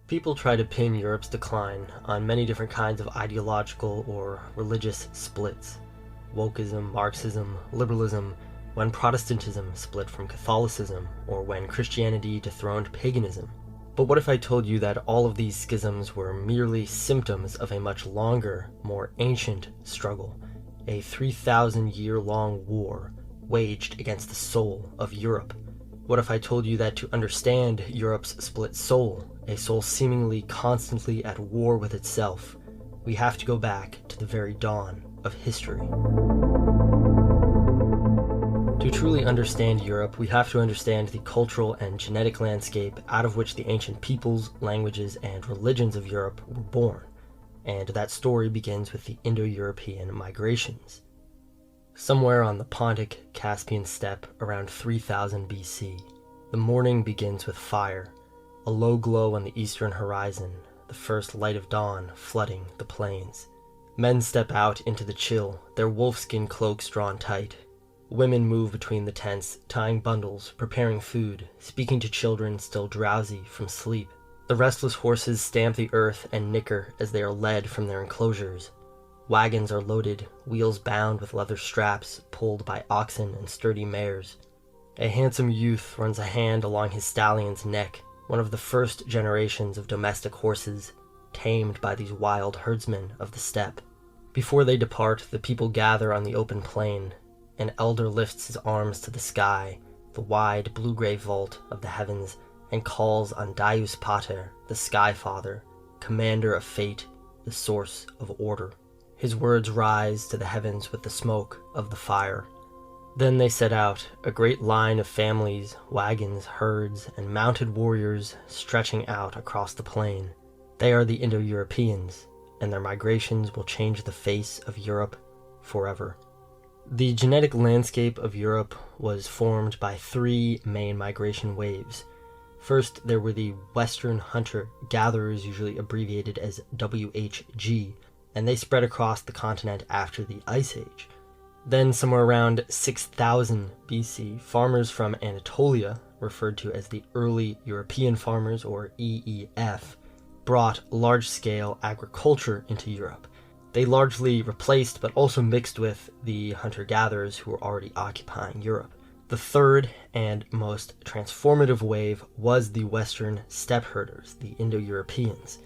People try to pin Europe's decline on many different kinds of ideological or religious splits. Wokeism, Marxism, liberalism, when Protestantism split from Catholicism, or when Christianity dethroned paganism. But what if I told you that all of these schisms were merely symptoms of a much longer, more ancient struggle, a 3,000-year-long war waged against the soul of Europe? What if I told you that to understand Europe's split soul, a soul seemingly constantly at war with itself, we have to go back to the very dawn of history? To truly understand Europe, we have to understand the cultural and genetic landscape out of which the ancient peoples, languages, and religions of Europe were born, and that story begins with the Indo-European migrations. Somewhere on the Pontic-Caspian steppe around 3000 BC, the morning begins with fire, a low glow on the eastern horizon, the first light of dawn flooding the plains. Men step out into the chill, their wolfskin cloaks drawn tight. Women move between the tents, tying bundles, preparing food, speaking to children still drowsy from sleep. The restless horses stamp the earth and nicker as they are led from their enclosures. Wagons are loaded, wheels bound with leather straps, pulled by oxen and sturdy mares. A handsome youth runs a hand along his stallion's neck, one of the first generations of domestic horses, tamed by these wild herdsmen of the steppe. Before they depart, the people gather on the open plain. An elder lifts his arms to the sky, the wide blue-gray vault of the heavens, and calls on Deus Pater, the Sky Father, commander of fate, the source of order. His words rise to the heavens with the smoke of the fire. Then they set out, a great line of families, wagons, herds, and mounted warriors stretching out across the plain. They are the Indo-Europeans, and their migrations will change the face of Europe forever. The genetic landscape of Europe was formed by three main migration waves. First, there were the Western hunter-gatherers, usually abbreviated as WHG, and they spread across the continent after the Ice Age. Then, somewhere around 6000 BC, farmers from Anatolia, referred to as the Early European Farmers, or EEF, brought large-scale agriculture into Europe. They largely replaced, but also mixed with, the hunter-gatherers who were already occupying Europe. The third and most transformative wave was the Western steppe herders, the Indo-Europeans.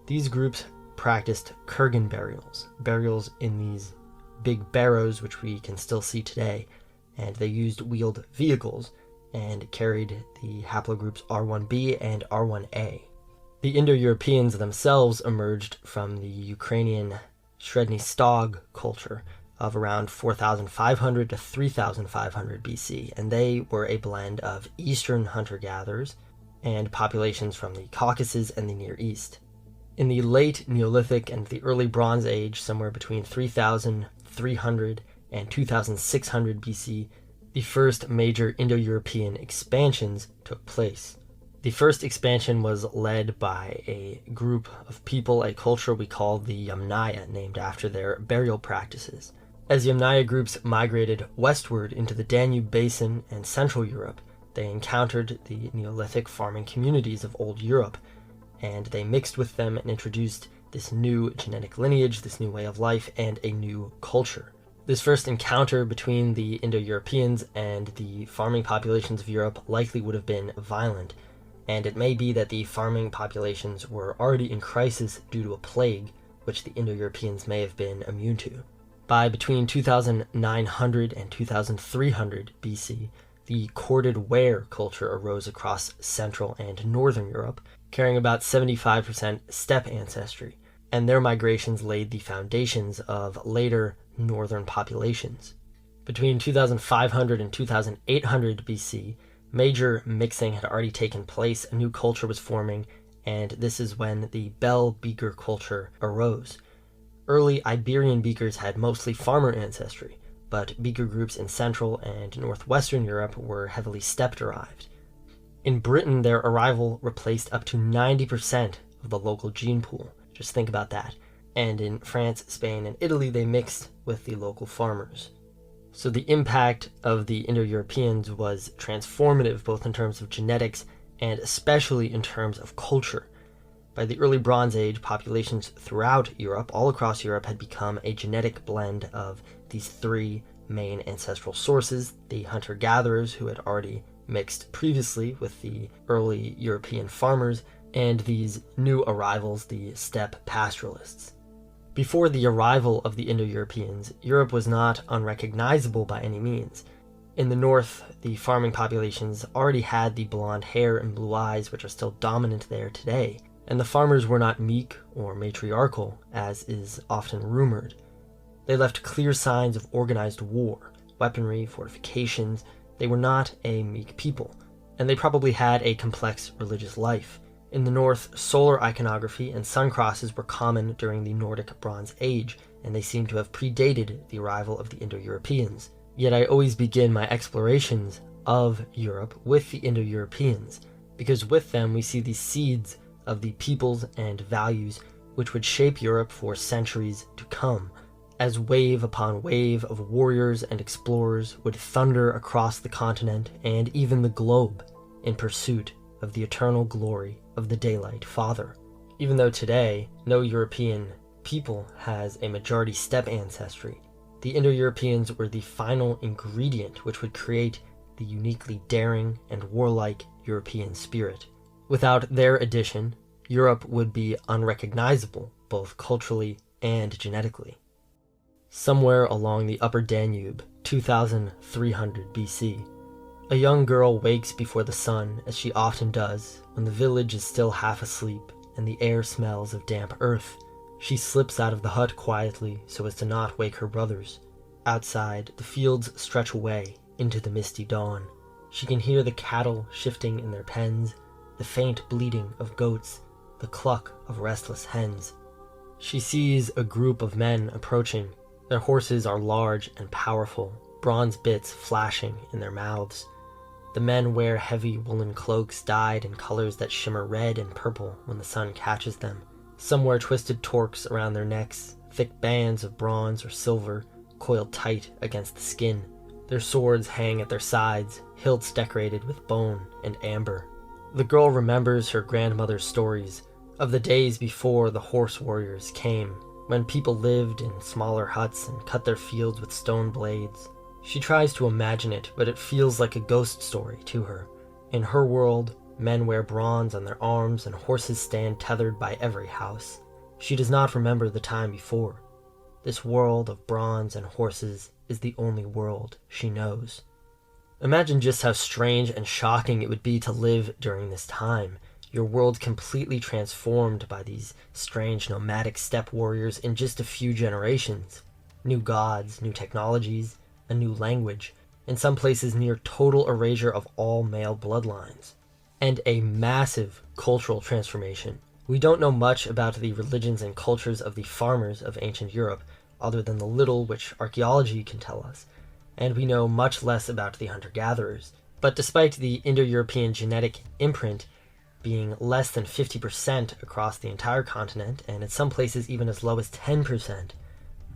These groups practiced kurgan burials in these big barrows, which we can still see today, and they used wheeled vehicles and carried the haplogroups R1b and R1a. The Indo-Europeans themselves emerged from the Ukrainian Sredny Stog culture of around 4500 to 3500 BC, and they were a blend of Eastern hunter-gatherers and populations from the Caucasus and the Near East. In the late Neolithic and the early Bronze Age, somewhere between 3300 and 2600 BC, the first major Indo-European expansions took place. The first expansion was led by a group of people, a culture we call the Yamnaya, named after their burial practices. As Yamnaya groups migrated westward into the Danube Basin and Central Europe, they encountered the Neolithic farming communities of Old Europe, and they mixed with them and introduced this new genetic lineage, this new way of life, and a new culture. This first encounter between the Indo-Europeans and the farming populations of Europe likely would have been violent, and it may be that the farming populations were already in crisis due to a plague, which the Indo-Europeans may have been immune to. By between 2900 and 2300 BC, the corded ware culture arose across Central and Northern Europe, carrying about 75% steppe ancestry, and their migrations laid the foundations of later northern populations. Between 2500 and 2800 BC, major mixing had already taken place, a new culture was forming, and this is when the Bell beaker culture arose. Early Iberian beakers had mostly farmer ancestry, but beaker groups in Central and Northwestern Europe were heavily steppe-derived. In Britain, their arrival replaced up to 90% of the local gene pool. Just think about that. And in France, Spain, and Italy, they mixed with the local farmers. So the impact of the Indo-Europeans was transformative, both in terms of genetics and especially in terms of culture. By the early Bronze Age, populations throughout Europe, all across Europe, had become a genetic blend of these three main ancestral sources: the hunter-gatherers, who had already mixed previously with the early European farmers, and these new arrivals, the steppe pastoralists. Before the arrival of the Indo-Europeans, Europe was not unrecognizable by any means. In the north, the farming populations already had the blonde hair and blue eyes, which are still dominant there today, and the farmers were not meek or matriarchal, as is often rumored. They left clear signs of organized war, weaponry, fortifications. They were not a meek people, and they probably had a complex religious life. In the north, solar iconography and sun crosses were common during the Nordic Bronze Age, and they seem to have predated the arrival of the Indo-Europeans. Yet I always begin my explorations of Europe with the Indo-Europeans, because with them we see the seeds of the peoples and values which would shape Europe for centuries to come, as wave upon wave of warriors and explorers would thunder across the continent and even the globe in pursuit of the eternal glory of the Daylight Father. Even though today no European people has a majority steppe ancestry, the Indo-Europeans were the final ingredient which would create the uniquely daring and warlike European spirit. Without their addition, Europe would be unrecognizable, both culturally and genetically. Somewhere along the upper Danube, 2300 BC, a young girl wakes before the sun, as she often does, when the village is still half asleep and the air smells of damp earth. She slips out of the hut quietly so as to not wake her brothers. Outside, the fields stretch away into the misty dawn. She can hear the cattle shifting in their pens, the faint bleating of goats, the cluck of restless hens. She sees a group of men approaching. Their horses are large and powerful, bronze bits flashing in their mouths. The men wear heavy woolen cloaks dyed in colors that shimmer red and purple when the sun catches them. Some wear twisted torques around their necks, thick bands of bronze or silver coiled tight against the skin. Their swords hang at their sides, hilts decorated with bone and amber. The girl remembers her grandmother's stories of the days before the horse warriors came, when people lived in smaller huts and cut their fields with stone blades. She tries to imagine it, but it feels like a ghost story to her. In her world, men wear bronze on their arms and horses stand tethered by every house. She does not remember the time before. This world of bronze and horses is the only world she knows. Imagine just how strange and shocking it would be to live during this time. Your world completely transformed by these strange nomadic steppe warriors in just a few generations. New gods, new technologies, a new language, in some places near total erasure of all male bloodlines, and a massive cultural transformation. We don't know much about the religions and cultures of the farmers of ancient Europe, other than the little which archaeology can tell us, and we know much less about the hunter-gatherers. But despite the Indo-European genetic imprint being less than 50% across the entire continent, and in some places even as low as 10%,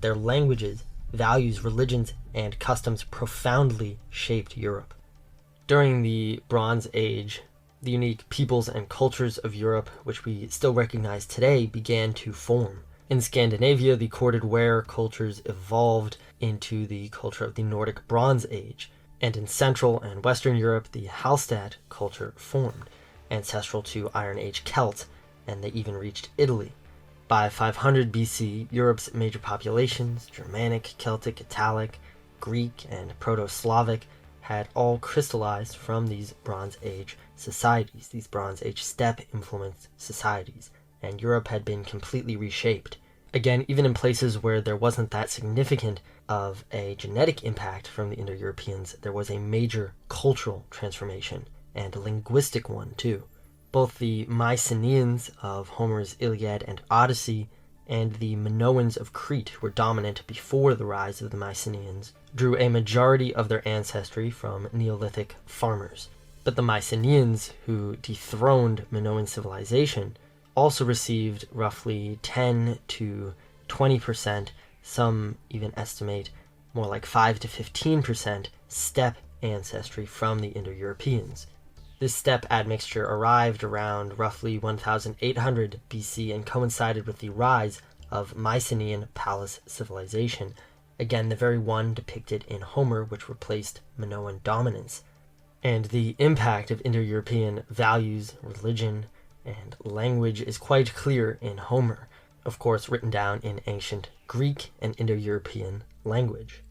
their languages, values, religions, and customs profoundly shaped Europe. During the Bronze Age, the unique peoples and cultures of Europe, which we still recognize today, began to form. In Scandinavia, the corded ware cultures evolved into the culture of the Nordic Bronze Age, and in Central and Western Europe, the Hallstatt culture formed, ancestral to Iron Age Celts, and they even reached Italy. By 500 BC, Europe's major populations, Germanic, Celtic, Italic, Greek, and Proto-Slavic, had all crystallized from these Bronze Age societies, these Bronze Age steppe-influenced societies, and Europe had been completely reshaped. Again, even in places where there wasn't that significant of a genetic impact from the Indo-Europeans, there was a major cultural transformation, and a linguistic one too. Both the Mycenaeans of Homer's Iliad and Odyssey and the Minoans of Crete, who were dominant before the rise of the Mycenaeans, drew a majority of their ancestry from Neolithic farmers. But the Mycenaeans, who dethroned Minoan civilization, also received roughly 10 to 20%, some even estimate more like 5 to 15% steppe ancestry from the Indo-Europeans. This steppe admixture arrived around roughly 1800 BC and coincided with the rise of Mycenaean palace civilization, again the very one depicted in Homer, which replaced Minoan dominance. And the impact of Indo-European values, religion, and language is quite clear in Homer, of course written down in ancient Greek and Indo-European language.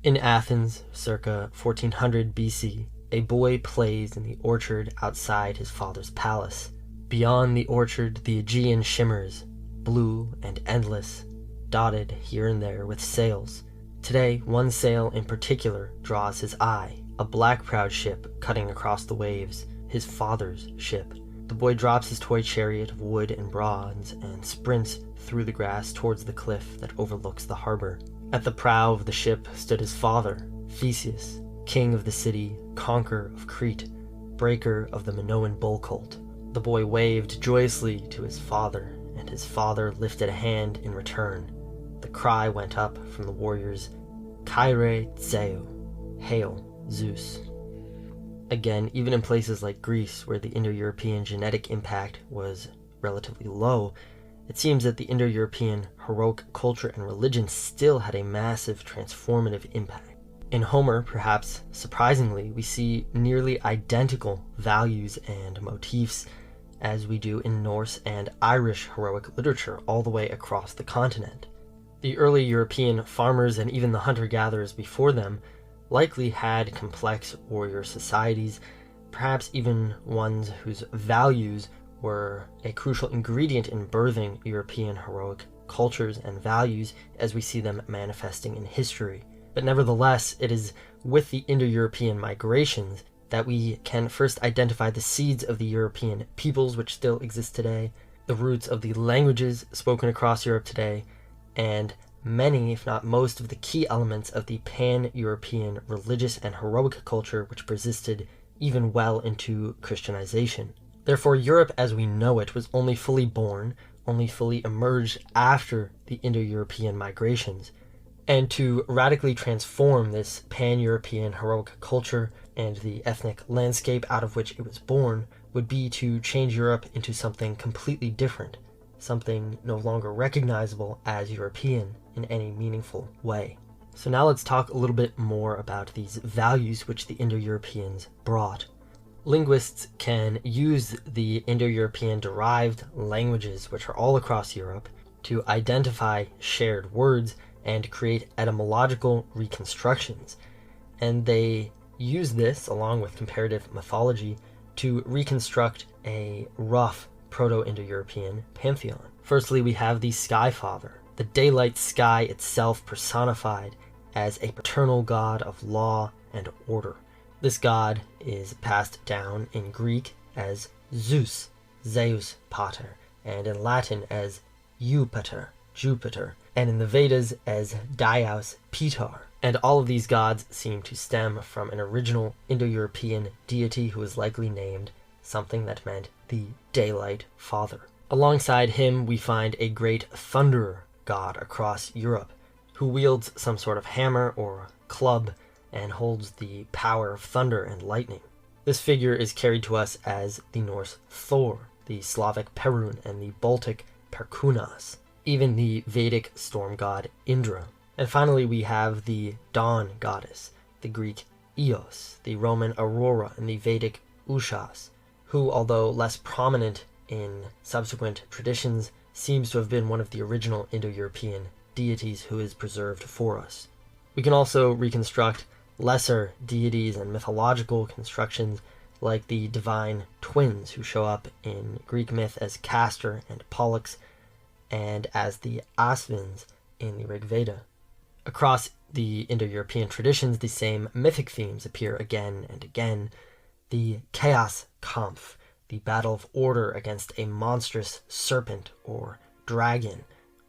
In Athens, circa 1400 BC, a boy plays in the orchard outside his father's palace. Beyond the orchard, the Aegean shimmers, blue and endless, dotted here and there with sails. Today, one sail in particular draws his eye, a black-prowed ship cutting across the waves, his father's ship. The boy drops his toy chariot of wood and bronze and sprints through the grass towards the cliff that overlooks the harbor. At the prow of the ship stood his father, Theseus, king of the city, conqueror of Crete, breaker of the Minoan bull cult. The boy waved joyously to his father, and his father lifted a hand in return. The cry went up from the warriors, Kyrie Tseu, hail Zeus. Again, even in places like Greece, where the Indo-European genetic impact was relatively low, it seems that the Indo-European heroic culture and religion still had a massive transformative impact. In Homer, perhaps surprisingly, we see nearly identical values and motifs as we do in Norse and Irish heroic literature all the way across the continent. The early European farmers and even the hunter-gatherers before them likely had complex warrior societies, perhaps even ones whose values were a crucial ingredient in birthing European heroic cultures and values as we see them manifesting in history. But nevertheless, it is with the Indo-European migrations that we can first identify the seeds of the European peoples which still exist today, the roots of the languages spoken across Europe today, and many, if not most, of the key elements of the pan-European religious and heroic culture which persisted even well into Christianization. Therefore, Europe as we know it was only fully born, only fully emerged after the Indo-European migrations. And to radically transform this pan-European heroic culture and the ethnic landscape out of which it was born would be to change Europe into something completely different, something no longer recognizable as European in any meaningful way. So now let's talk a little bit more about these values which the Indo-Europeans brought. Linguists can use the Indo-European derived languages which are all across Europe to identify shared words and create etymological reconstructions. And they use this, along with comparative mythology, to reconstruct a rough Proto-Indo-European pantheon. Firstly, we have the Sky Father, the daylight sky itself personified as a paternal god of law and order. This god is passed down in Greek as Zeus, Zeus Pater, and in Latin as Jupiter, and in the Vedas as Dyaus Pitar. And all of these gods seem to stem from an original Indo-European deity who was likely named something that meant the Daylight Father. Alongside him, we find a great thunderer god across Europe, who wields some sort of hammer or club and holds the power of thunder and lightning. This figure is carried to us as the Norse Thor, the Slavic Perun, and the Baltic Perkunas, even the Vedic storm god Indra. And finally, we have the dawn goddess, the Greek Eos, the Roman Aurora, and the Vedic Ushas, who, although less prominent in subsequent traditions, seems to have been one of the original Indo-European deities who is preserved for us. We can also reconstruct lesser deities and mythological constructions like the divine twins who show up in Greek myth as Castor and Pollux and as the Asvins in the Rig Veda. Across the Indo-European traditions, the same mythic themes appear again and again. The Chaos Kampf, the battle of order against a monstrous serpent or dragon,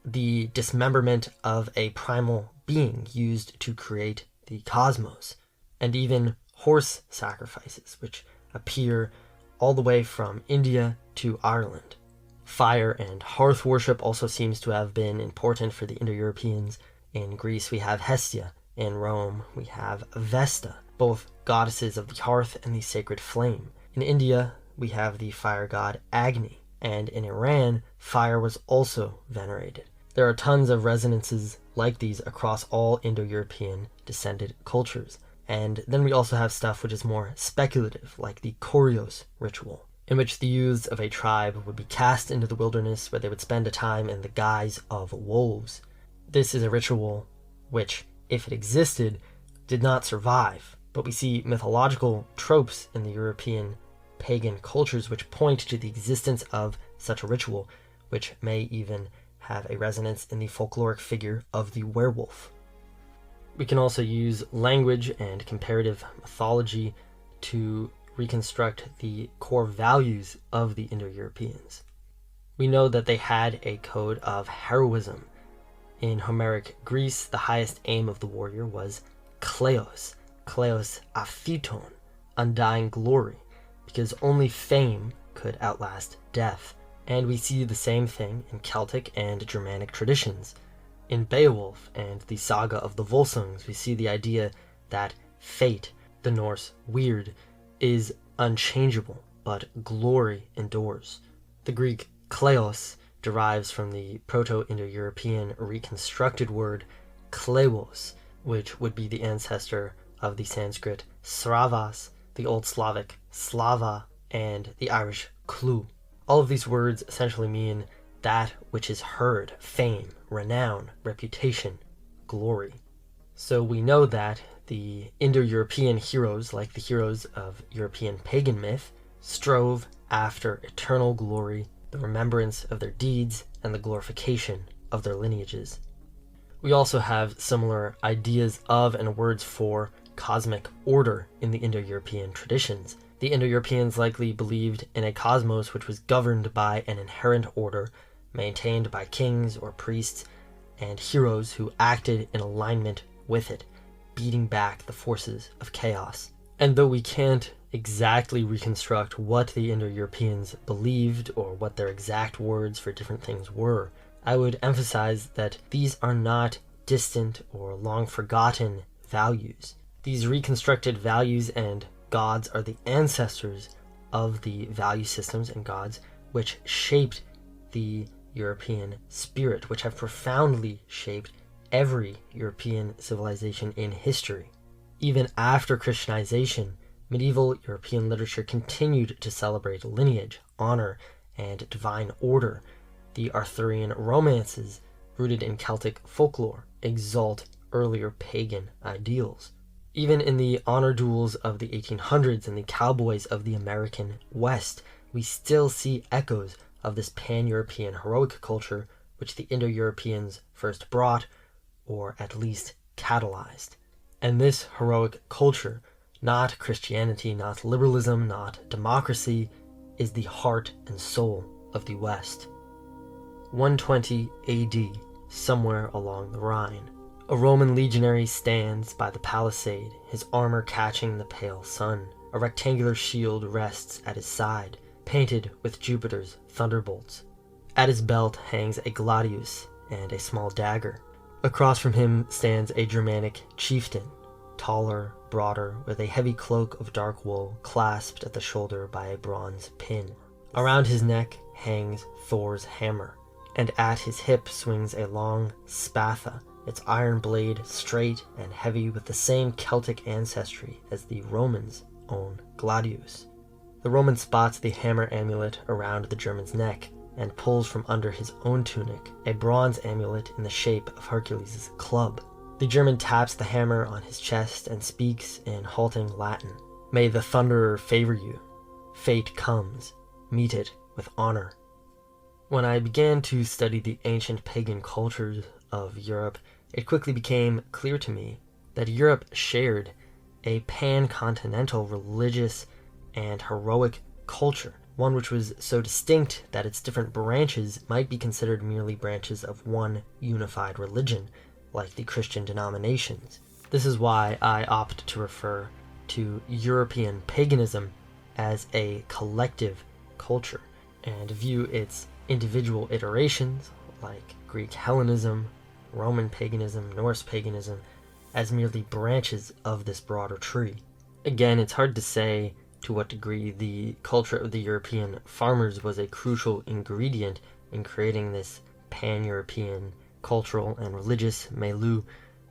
the dismemberment of a primal being used to create the cosmos, and even horse sacrifices, which appear all the way from India to Ireland. Fire and hearth worship also seems to have been important for the Indo-Europeans. In Greece, we have Hestia. In Rome, we have Vesta, both goddesses of the hearth and the sacred flame. In India, we have the fire god Agni, and in Iran, fire was also venerated. There are tons of resonances like these across all Indo-European descended cultures. And then we also have stuff which is more speculative, like the Koryos ritual, in which the youths of a tribe would be cast into the wilderness where they would spend a time in the guise of wolves. This is a ritual which, if it existed, did not survive, but we see mythological tropes in the European pagan cultures which point to the existence of such a ritual, which may even have a resonance in the folkloric figure of the werewolf. We can also use language and comparative mythology to reconstruct the core values of the Indo-Europeans. We know that they had a code of heroism. In Homeric Greece, the highest aim of the warrior was kleos aphiton, undying glory, because only fame could outlast death. And we see the same thing in Celtic and Germanic traditions. In Beowulf and the saga of the Volsungs, we see the idea that fate, the Norse weird, is unchangeable, but glory endures. The Greek kleos derives from the Proto-Indo-European reconstructed word klewos, which would be the ancestor of the Sanskrit sravas, the Old Slavic slava, and the Irish klu. All of these words essentially mean that which is heard, fame, renown, reputation, glory. So we know that the Indo-European heroes, like the heroes of European pagan myth, strove after eternal glory, the remembrance of their deeds, and the glorification of their lineages. We also have similar ideas of and words for cosmic order in the Indo-European traditions. The Indo-Europeans likely believed in a cosmos which was governed by an inherent order, maintained by kings or priests and heroes who acted in alignment with it, beating back the forces of chaos. And though we can't exactly reconstruct what the Indo-Europeans believed or what their exact words for different things were, I would emphasize that these are not distant or long forgotten values. These reconstructed values and gods are the ancestors of the value systems and gods which shaped the European spirit, which have profoundly shaped every European civilization in history. Even after Christianization, medieval European literature continued to celebrate lineage, honor, and divine order. The Arthurian romances, rooted in Celtic folklore, exalt earlier pagan ideals. Even in the honor duels of the 1800s and the cowboys of the American West, we still see echoes of this pan-European heroic culture which the Indo-Europeans first brought, or at least catalyzed. And this heroic culture, not Christianity, not liberalism, not democracy, is the heart and soul of the West. 120 AD, somewhere along the Rhine, a Roman legionary stands by the palisade, his armor catching the pale sun. A rectangular shield rests at his side, painted with Jupiter's thunderbolts. At his belt hangs a gladius and a small dagger. Across from him stands a Germanic chieftain, taller, broader, with a heavy cloak of dark wool clasped at the shoulder by a bronze pin. Around his neck hangs Thor's hammer, and at his hip swings a long spatha, its iron blade straight and heavy with the same Celtic ancestry as the Romans' own gladius. The Roman spots the hammer amulet around the German's neck and pulls from under his own tunic a bronze amulet in the shape of Hercules' club. The German taps the hammer on his chest and speaks in halting Latin. "May the Thunderer favor you. Fate comes. Meet it with honor." When I began to study the ancient pagan cultures of Europe, it quickly became clear to me that Europe shared a pan-continental religious and heroic culture, one which was so distinct that its different branches might be considered merely branches of one unified religion, like the Christian denominations. This is why I opt to refer to European paganism as a collective culture, and view its individual iterations, like Greek Hellenism, Roman paganism, Norse paganism, as merely branches of this broader tree. Again, it's hard to say to what degree the culture of the European farmers was a crucial ingredient in creating this pan-European cultural and religious milieu,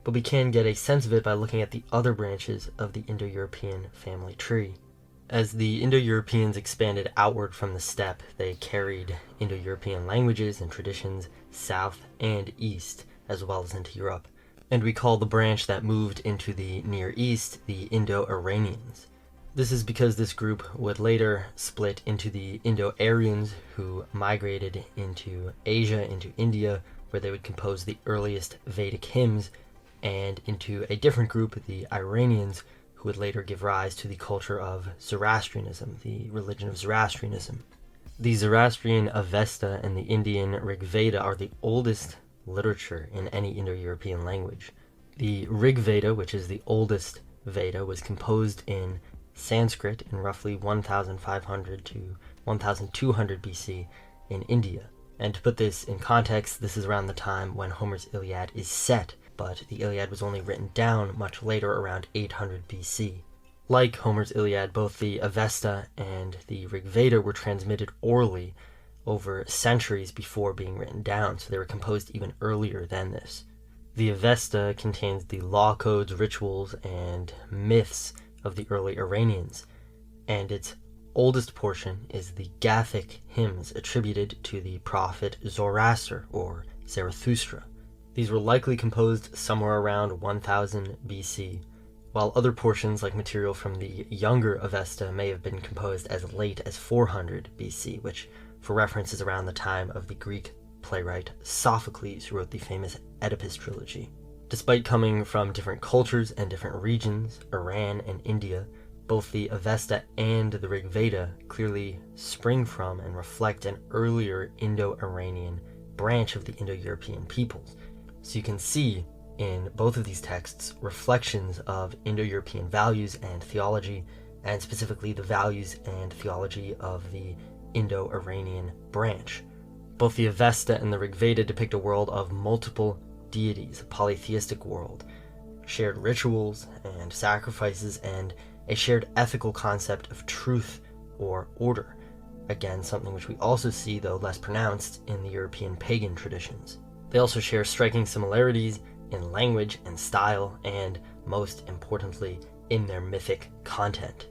but we can get a sense of it by looking at the other branches of the Indo-European family tree. As the Indo-Europeans expanded outward from the steppe, they carried Indo-European languages and traditions south and east, as well as into Europe. And we call the branch that moved into the Near East the Indo-Iranians. This is because this group would later split into the Indo-Aryans, who migrated into Asia, into India, where they would compose the earliest Vedic hymns, and into a different group, the Iranians, who would later give rise to the culture of Zoroastrianism, the religion of Zoroastrianism. The Zoroastrian Avesta and the Indian Rig Veda are the oldest literature in any Indo-European language. The Rig Veda, which is the oldest Veda, was composed in Sanskrit in roughly 1500 to 1200 BC in India. And to put this in context, this is around the time when Homer's Iliad is set, but the Iliad was only written down much later, around 800 BC. Like Homer's Iliad, both the Avesta and the Rig Veda were transmitted orally over centuries before being written down, so they were composed even earlier than this. The Avesta contains the law codes, rituals, and myths of the early Iranians, and its oldest portion is the Gathic hymns attributed to the prophet Zoroaster, or Zarathustra. These were likely composed somewhere around 1000 BC, while other portions, like material from the younger Avesta, may have been composed as late as 400 BC, which, for reference, is around the time of the Greek playwright Sophocles, who wrote the famous Oedipus trilogy. Despite coming from different cultures and different regions, Iran and India, both the Avesta and the Rig Veda clearly spring from and reflect an earlier Indo-Iranian branch of the Indo-European peoples. So you can see in both of these texts reflections of Indo-European values and theology, and specifically the values and theology of the Indo-Iranian branch. Both the Avesta and the Rig Veda depict a world of multiple deities, a polytheistic world, shared rituals and sacrifices, and a shared ethical concept of truth or order. Again, something which we also see, though less pronounced, in the European pagan traditions. They also share striking similarities in language and style, and, most importantly, in their mythic content.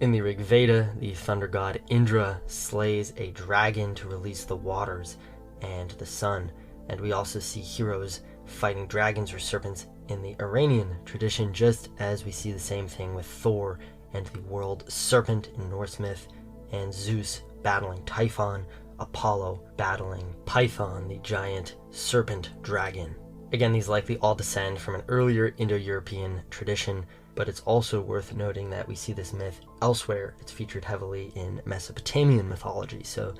In the Rig Veda, the thunder god Indra slays a dragon to release the waters and the sun, and we also see heroes fighting dragons or serpents in the Iranian tradition, just as we see the same thing with Thor and the world serpent in Norse myth, and Zeus battling Typhon, Apollo battling Python, the giant serpent dragon. Again, these likely all descend from an earlier Indo-European tradition, but it's also worth noting that we see this myth elsewhere. It's featured heavily in Mesopotamian mythology, so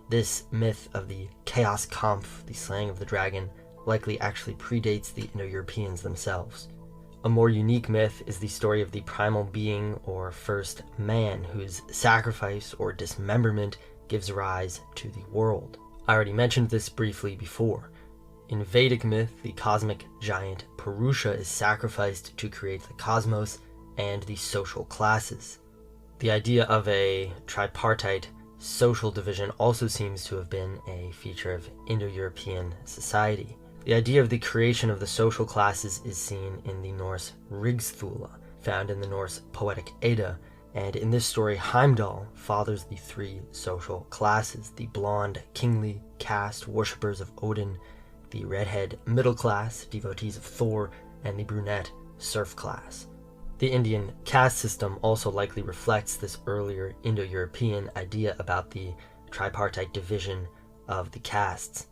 this myth of the Chaos Kampf, the slaying of the dragon, likely actually predates the Indo-Europeans themselves. A more unique myth is the story of the primal being or first man, whose sacrifice or dismemberment gives rise to the world. I already mentioned this briefly before. In Vedic myth, the cosmic giant Purusha is sacrificed to create the cosmos and the social classes. The idea of a tripartite social division also seems to have been a feature of Indo-European society. The idea of the creation of the social classes is seen in the Norse Rigsthula, found in the Norse poetic Edda, and in this story Heimdall fathers the three social classes: the blonde kingly caste worshippers of Odin, the redhead middle class devotees of Thor, and the brunette serf class. The Indian caste system also likely reflects this earlier Indo-European idea about the tripartite division of the castes.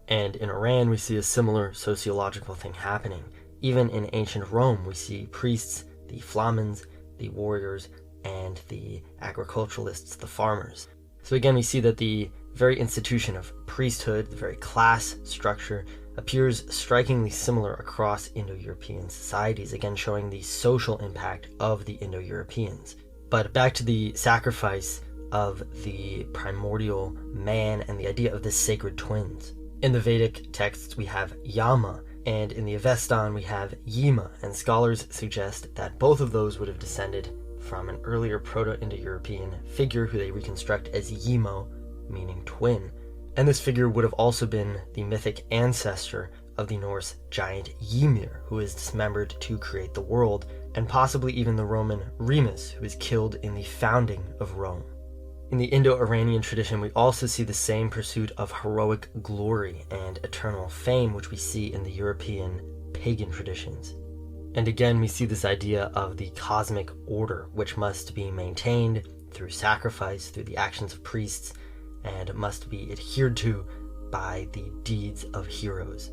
And in Iran, we see a similar sociological thing happening. Even in ancient Rome, we see priests, the flamens, the warriors, and the agriculturalists, the farmers. So again, we see that the very institution of priesthood, the very class structure, appears strikingly similar across Indo-European societies, again showing the social impact of the Indo-Europeans. But back to the sacrifice of the primordial man and the idea of the sacred twins. In the Vedic texts we have Yama, and in the Avestan we have Yima, and scholars suggest that both of those would have descended from an earlier Proto-Indo-European figure who they reconstruct as Yimo, meaning twin. And this figure would have also been the mythic ancestor of the Norse giant Ymir, who is dismembered to create the world, and possibly even the Roman Remus, who is killed in the founding of Rome. In the Indo-Iranian tradition, we also see the same pursuit of heroic glory and eternal fame which we see in the European pagan traditions. And again, we see this idea of the cosmic order, which must be maintained through sacrifice, through the actions of priests, and must be adhered to by the deeds of heroes.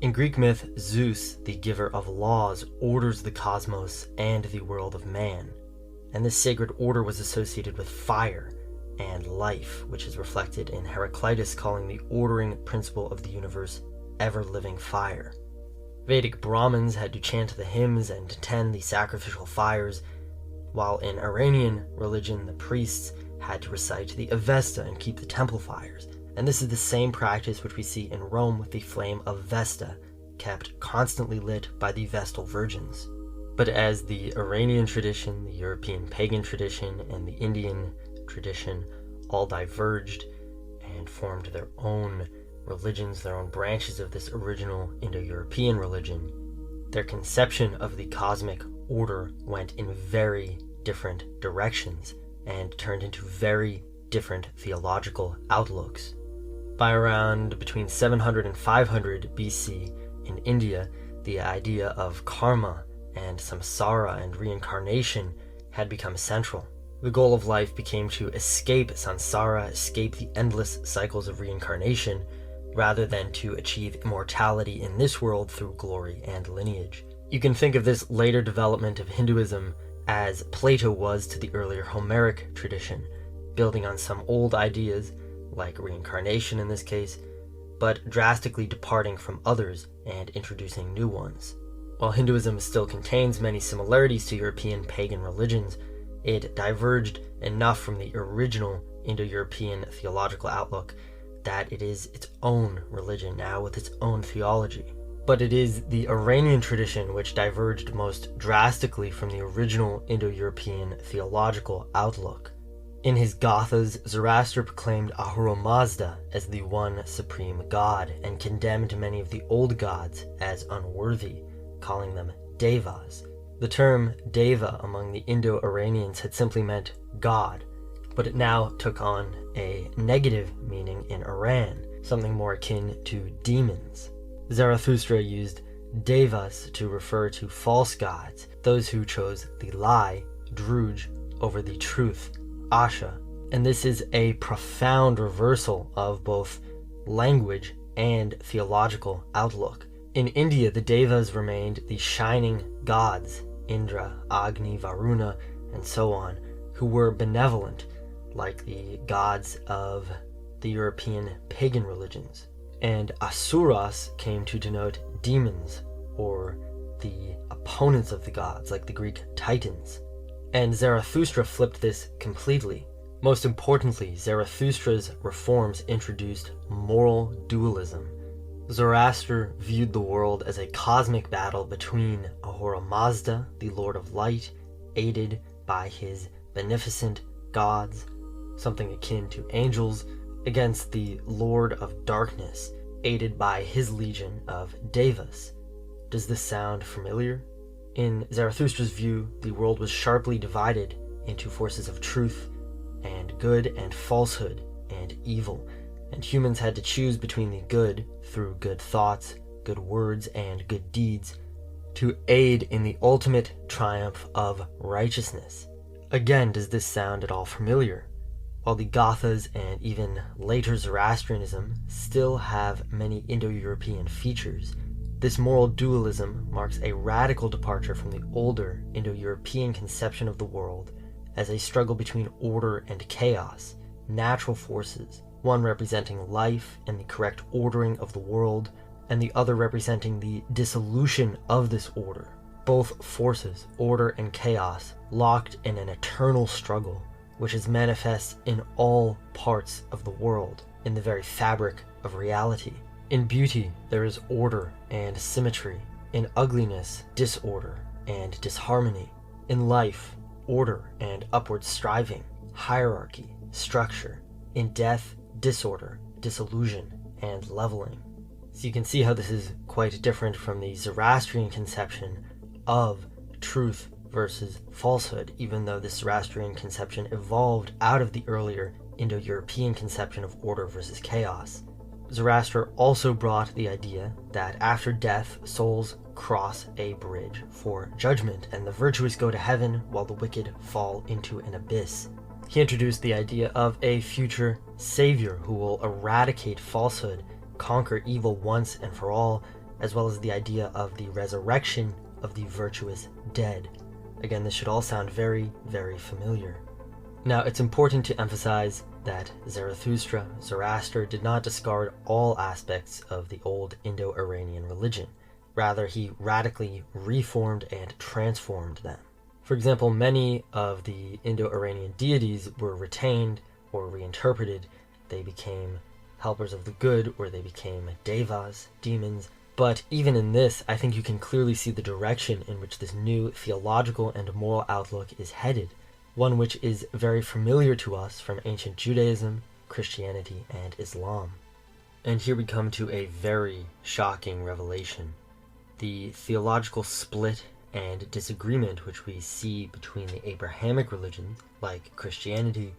In Greek myth, Zeus, the giver of laws, orders the cosmos and the world of man. And this sacred order was associated with fire and life, which is reflected in Heraclitus calling the ordering principle of the universe ever-living fire. Vedic Brahmins had to chant the hymns and tend the sacrificial fires, while in Iranian religion the priests had to recite the Avesta and keep the temple fires. And this is the same practice which we see in Rome with the flame of Vesta, kept constantly lit by the Vestal virgins. But as the Iranian tradition, the European pagan tradition, and the Indian tradition all diverged and formed their own religions, their own branches of this original Indo-European religion, their conception of the cosmic order went in very different directions and turned into very different theological outlooks. By around between 700 and 500 BC in India, the idea of karma and samsara and reincarnation had become central. The goal of life became to escape samsara, escape the endless cycles of reincarnation, rather than to achieve immortality in this world through glory and lineage. You can think of this later development of Hinduism as Plato was to the earlier Homeric tradition, building on some old ideas, like reincarnation in this case, but drastically departing from others and introducing new ones. While Hinduism still contains many similarities to European pagan religions, it diverged enough from the original Indo-European theological outlook that it is its own religion now with its own theology. But it is the Iranian tradition which diverged most drastically from the original Indo-European theological outlook. In his Gathas, Zoroaster proclaimed Ahura Mazda as the one supreme god and condemned many of the old gods as unworthy, calling them devas. The term deva among the Indo-Iranians had simply meant god, but it now took on a negative meaning in Iran, something more akin to demons. Zarathustra used devas to refer to false gods, those who chose the lie, druj, over the truth, asha. And this is a profound reversal of both language and theological outlook. In India, the devas remained the shining gods, Indra, Agni, Varuna, and so on, who were benevolent, like the gods of the European pagan religions. And asuras came to denote demons, or the opponents of the gods, like the Greek titans. And Zarathustra flipped this completely. Most importantly, Zarathustra's reforms introduced moral dualism. Zoroaster viewed the world as a cosmic battle between Ahura Mazda, the Lord of Light, aided by his beneficent gods, something akin to angels, against the Lord of Darkness, aided by his legion of devas. Does this sound familiar? In Zarathustra's view, the world was sharply divided into forces of truth and good and falsehood and evil, and humans had to choose between the good through good thoughts, good words, and good deeds to aid in the ultimate triumph of righteousness. Again, does this sound at all familiar? While the Gathas and even later Zoroastrianism still have many Indo-European features, this moral dualism marks a radical departure from the older Indo-European conception of the world as a struggle between order and chaos, natural forces, one representing life and the correct ordering of the world, and the other representing the dissolution of this order. Both forces, order and chaos, locked in an eternal struggle, which is manifest in all parts of the world, in the very fabric of reality. In beauty, there is order and symmetry. In ugliness, disorder and disharmony. In life, order and upward striving, hierarchy, structure, in death, disorder, disillusion, and leveling. So you can see how this is quite different from the Zoroastrian conception of truth versus falsehood, even though the Zoroastrian conception evolved out of the earlier Indo-European conception of order versus chaos. Zoroaster also brought the idea that after death, souls cross a bridge for judgment, and the virtuous go to heaven while the wicked fall into an abyss. He introduced the idea of a future savior who will eradicate falsehood, conquer evil once and for all, as well as the idea of the resurrection of the virtuous dead. Again, this should all sound very, very familiar. Now, it's important to emphasize that Zoroaster did not discard all aspects of the old Indo-Iranian religion. Rather, he radically reformed and transformed them. For example, many of the Indo-Iranian deities were retained or reinterpreted. They became helpers of the good, or they became devas, demons. But even in this, I think you can clearly see the direction in which this new theological and moral outlook is headed, one which is very familiar to us from ancient Judaism, Christianity, and Islam. And here we come to a very shocking revelation. The theological split and disagreement which we see between the Abrahamic religions, like Christianity,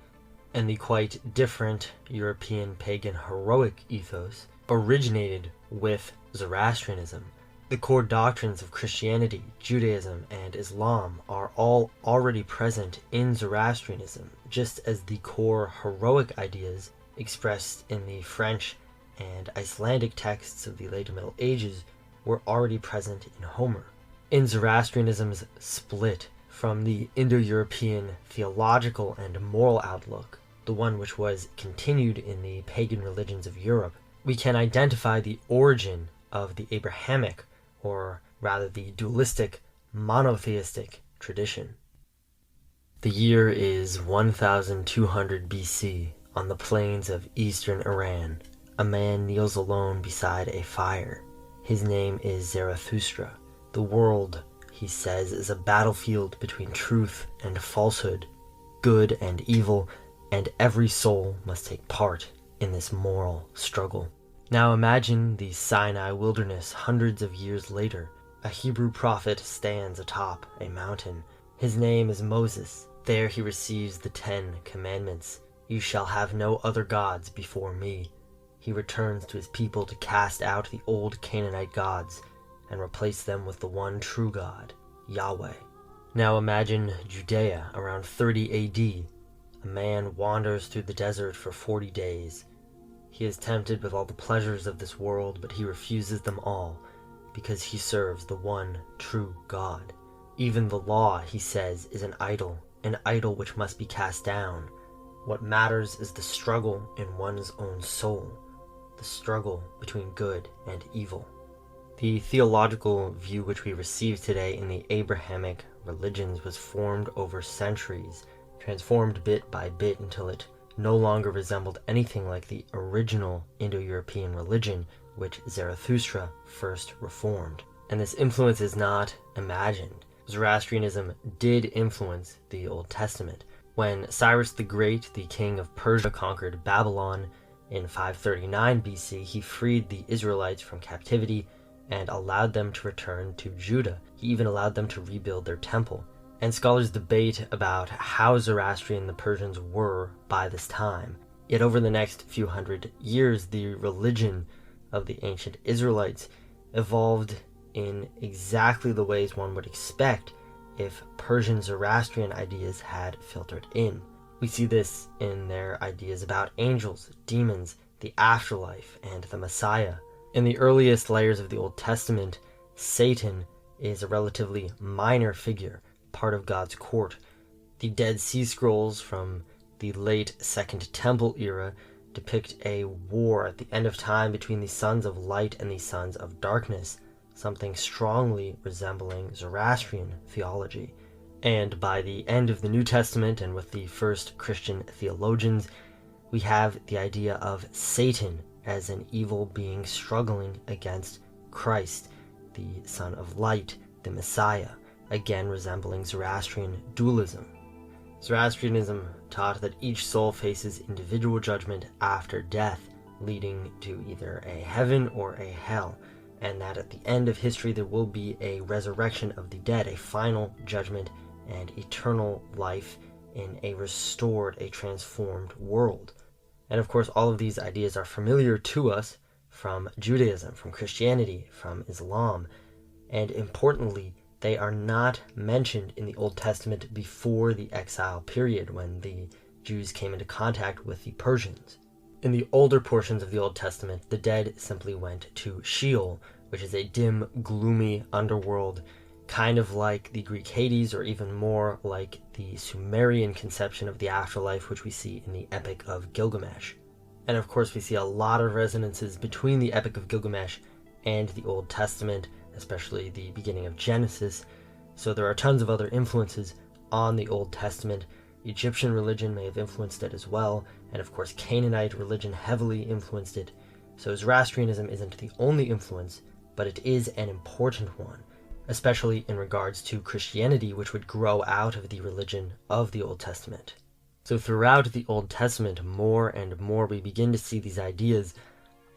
and the quite different European pagan heroic ethos, originated with Zoroastrianism. The core doctrines of Christianity, Judaism, and Islam are all already present in Zoroastrianism, just as the core heroic ideas expressed in the French and Icelandic texts of the later Middle Ages were already present in Homer. In Zoroastrianism's split from the Indo-European theological and moral outlook, the one which was continued in the pagan religions of Europe, we can identify the origin of the Abrahamic, or rather the dualistic, monotheistic tradition. The year is 1200 BC. On the plains of eastern Iran, a man kneels alone beside a fire. His name is Zarathustra. The world, he says, is a battlefield between truth and falsehood, good and evil, and every soul must take part in this moral struggle. Now imagine the Sinai wilderness hundreds of years later. A Hebrew prophet stands atop a mountain. His name is Moses. There he receives the 10 Commandments. You shall have no other gods before me. He returns to his people to cast out the old Canaanite gods and replace them with the one true God, Yahweh. Now imagine Judea around 30 AD. A man wanders through the desert for 40 days. He is tempted with all the pleasures of this world, but he refuses them all because he serves the one true God. Even the law, he says, is an idol which must be cast down. What matters is the struggle in one's own soul, the struggle between good and evil. The theological view which we receive today in the Abrahamic religions was formed over centuries, transformed bit by bit until it no longer resembled anything like the original Indo-European religion which Zarathustra first reformed. And this influence is not imagined. Zoroastrianism did influence the Old Testament. When Cyrus the Great, the king of Persia, conquered Babylon in 539 BC, he freed the Israelites from captivity and allowed them to return to Judah. He even allowed them to rebuild their temple. And scholars debate about how Zoroastrian the Persians were by this time. Yet over the next few hundred years, the religion of the ancient Israelites evolved in exactly the ways one would expect if Persian Zoroastrian ideas had filtered in. We see this in their ideas about angels, demons, the afterlife, and the Messiah. In the earliest layers of the Old Testament, Satan is a relatively minor figure, part of God's court. The Dead Sea Scrolls from the late Second Temple era depict a war at the end of time between the sons of light and the sons of darkness, something strongly resembling Zoroastrian theology. And by the end of the New Testament, and with the first Christian theologians, we have the idea of Satan as an evil being struggling against Christ, the Son of Light, the Messiah, again resembling Zoroastrian dualism. Zoroastrianism taught that each soul faces individual judgment after death, leading to either a heaven or a hell, and that at the end of history there will be a resurrection of the dead, a final judgment and eternal life in a restored, a transformed world. And of course, all of these ideas are familiar to us from Judaism, from Christianity, from Islam, and importantly, they are not mentioned in the Old Testament before the exile period when the Jews came into contact with the Persians. In the older portions of the Old Testament, the dead simply went to Sheol, which is a dim, gloomy underworld, kind of like the Greek Hades, or even more like the Sumerian conception of the afterlife, which we see in the Epic of Gilgamesh. And of course, we see a lot of resonances between the Epic of Gilgamesh and the Old Testament, especially the beginning of Genesis. So there are tons of other influences on the Old Testament. Egyptian religion may have influenced it as well, and of course Canaanite religion heavily influenced it. So Zoroastrianism isn't the only influence, but it is an important one, especially in regards to Christianity, which would grow out of the religion of the Old Testament. So throughout the Old Testament, more and more we begin to see these ideas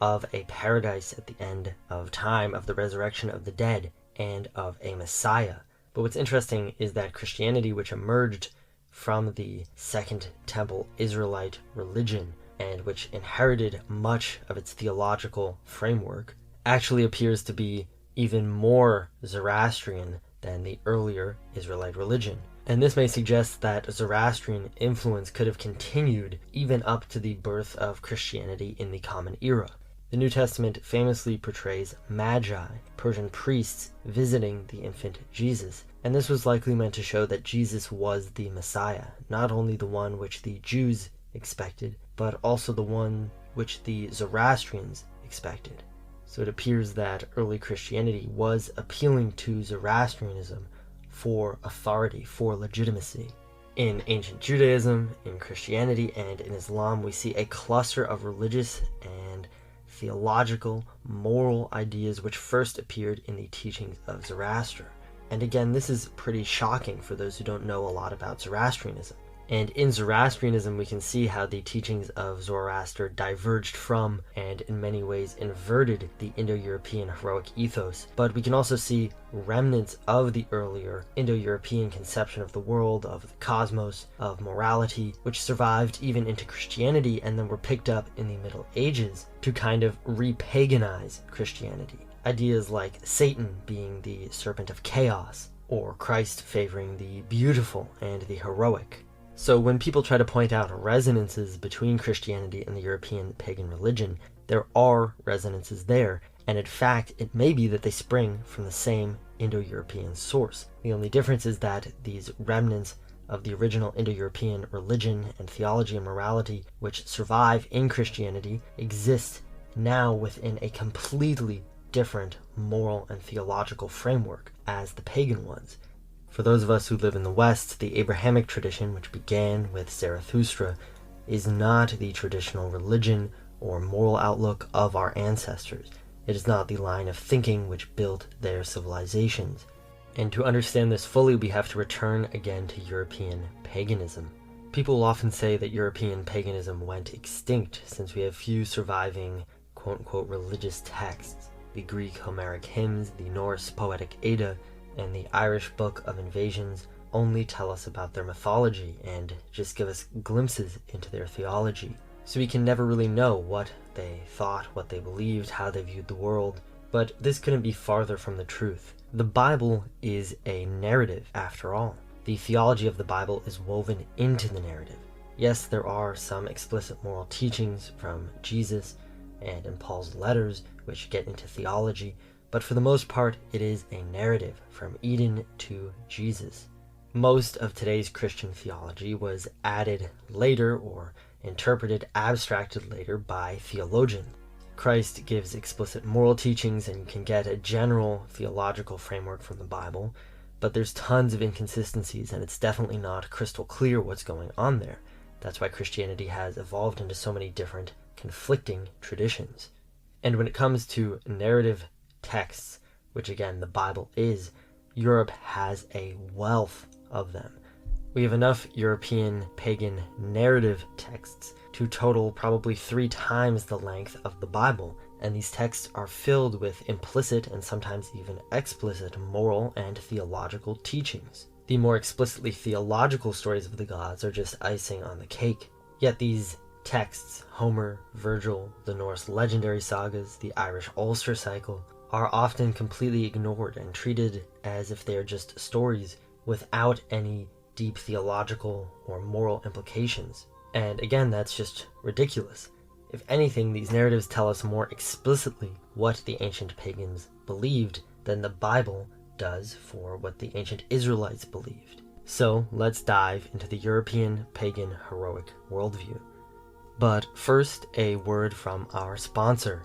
of a paradise at the end of time, of the resurrection of the dead, and of a Messiah. But what's interesting is that Christianity, which emerged from the Second Temple Israelite religion, and which inherited much of its theological framework, actually appears to be even more Zoroastrian than the earlier Israelite religion. And this may suggest that Zoroastrian influence could have continued even up to the birth of Christianity in the Common Era. The New Testament famously portrays magi, Persian priests, visiting the infant Jesus, and this was likely meant to show that Jesus was the Messiah, not only the one which the Jews expected, but also the one which the Zoroastrians expected. So it appears that early Christianity was appealing to Zoroastrianism for authority, for legitimacy. In ancient Judaism, in Christianity, and in Islam, we see a cluster of religious and theological, moral ideas which first appeared in the teachings of Zoroaster. And again, this is pretty shocking for those who don't know a lot about Zoroastrianism. And in Zoroastrianism, we can see how the teachings of Zoroaster diverged from, and in many ways inverted, the Indo-European heroic ethos. But we can also see remnants of the earlier Indo-European conception of the world, of the cosmos, of morality, which survived even into Christianity and then were picked up in the Middle Ages to kind of re-paganize Christianity. Ideas like Satan being the serpent of chaos, or Christ favoring the beautiful and the heroic. So when people try to point out resonances between Christianity and the European pagan religion, there are resonances there, and in fact, it may be that they spring from the same Indo-European source. The only difference is that these remnants of the original Indo-European religion and theology and morality, which survive in Christianity, exist now within a completely different moral and theological framework as the pagan ones. For those of us who live in the West, the Abrahamic tradition, which began with Zarathustra, is not the traditional religion or moral outlook of our ancestors. It is not the line of thinking which built their civilizations. And to understand this fully, we have to return again to European paganism. People will often say that European paganism went extinct since we have few surviving quote-unquote religious texts. The Greek Homeric hymns, the Norse poetic Edda, and the Irish Book of Invasions only tell us about their mythology and just give us glimpses into their theology. So we can never really know what they thought, what they believed, how they viewed the world, but this couldn't be farther from the truth. The Bible is a narrative, after all. The theology of the Bible is woven into the narrative. Yes, there are some explicit moral teachings from Jesus and in Paul's letters which get into theology, but for the most part, it is a narrative from Eden to Jesus. Most of today's Christian theology was added later or interpreted, abstracted later by theologians. Christ gives explicit moral teachings and you can get a general theological framework from the Bible, but there's tons of inconsistencies and it's definitely not crystal clear what's going on there. That's why Christianity has evolved into so many different conflicting traditions. And when it comes to narrative texts, which again the Bible is, Europe has a wealth of them. We have enough European pagan narrative texts to total probably 3 times the length of the Bible, and these texts are filled with implicit and sometimes even explicit moral and theological teachings. The more explicitly theological stories of the gods are just icing on the cake. Yet these texts, Homer, Virgil, the Norse legendary sagas, the Irish Ulster cycle, are often completely ignored and treated as if they are just stories without any deep theological or moral implications. And again, that's just ridiculous. If anything, these narratives tell us more explicitly what the ancient pagans believed than the Bible does for what the ancient Israelites believed. So let's dive into the European pagan heroic worldview. But first, a word from our sponsor.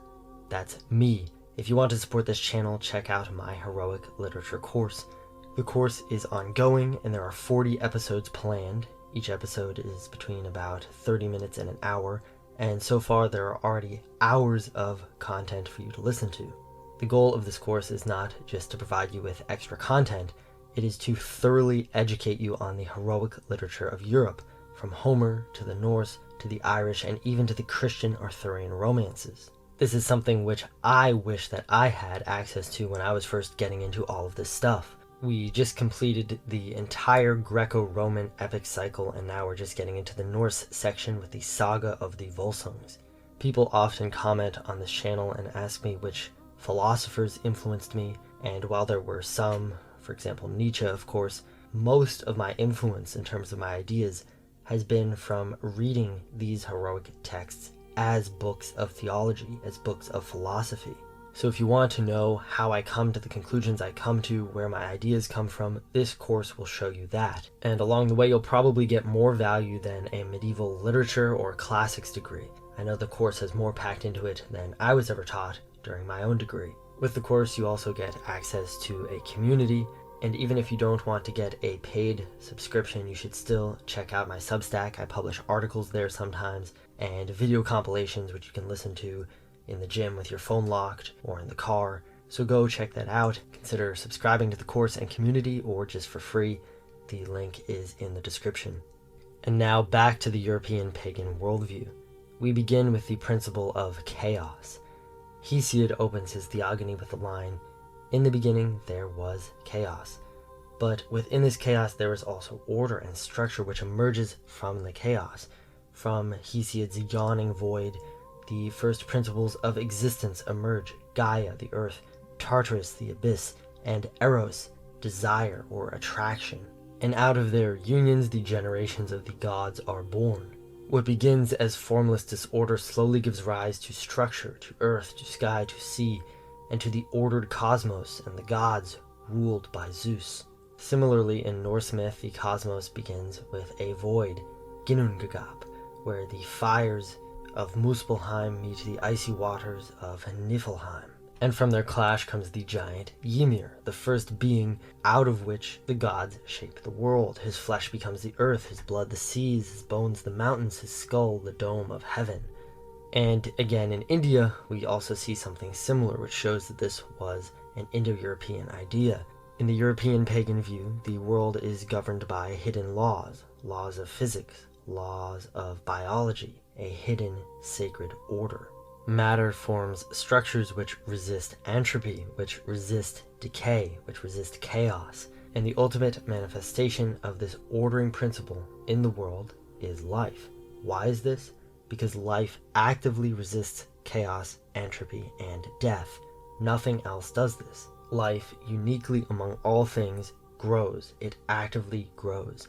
That's me. If you want to support this channel, check out my heroic literature course. The course is ongoing and there are 40 episodes planned. Each episode is between about 30 minutes and an hour, and so far there are already hours of content for you to listen to. The goal of this course is not just to provide you with extra content, it is to thoroughly educate you on the heroic literature of Europe, from Homer to the Norse to the Irish and even to the Christian Arthurian romances. This is something which I wish that I had access to when I was first getting into all of this stuff. We just completed the entire Greco-Roman epic cycle, and now we're just getting into the Norse section with the Saga of the Volsungs. People often comment on this channel and ask me which philosophers influenced me, and while there were some, for example Nietzsche of course, most of my influence in terms of my ideas has been from reading these heroic texts as books of theology, as books of philosophy. So if you want to know how I come to the conclusions I come to, where my ideas come from, this course will show you that. And along the way, you'll probably get more value than a medieval literature or classics degree. I know the course has more packed into it than I was ever taught during my own degree. With the course, you also get access to a community, and even if you don't want to get a paid subscription, you should still check out my Substack. I publish articles there sometimes, and video compilations which you can listen to in the gym with your phone locked or in the car. So go check that out. Consider subscribing to the course and community, or just for free. The link is in the description. And now back to the European pagan worldview. We begin with the principle of chaos. Hesiod opens his Theogony with the line, "In the beginning there was chaos." But within this chaos there is also order and structure which emerges from the chaos. From Hesiod's yawning void, the first principles of existence emerge: Gaia, the earth; Tartarus, the abyss; and Eros, desire or attraction. And out of their unions the generations of the gods are born. What begins as formless disorder slowly gives rise to structure, to earth, to sky, to sea, and to the ordered cosmos and the gods ruled by Zeus. Similarly, in Norse myth, the cosmos begins with a void, Ginnungagap, where the fires of Muspelheim meet the icy waters of Niflheim. And from their clash comes the giant Ymir, the first being out of which the gods shape the world. His flesh becomes the earth, his blood the seas, his bones the mountains, his skull the dome of heaven. And again, in India, we also see something similar, which shows that this was an Indo-European idea. In the European pagan view, the world is governed by hidden laws, laws of physics, laws of biology, a hidden sacred order. Matter forms structures which resist entropy, which resist decay, which resist chaos, and the ultimate manifestation of this ordering principle in the world is life. Why is this? Because life actively resists chaos, entropy, and death. Nothing else does this. Life, uniquely among all things, grows. It actively grows.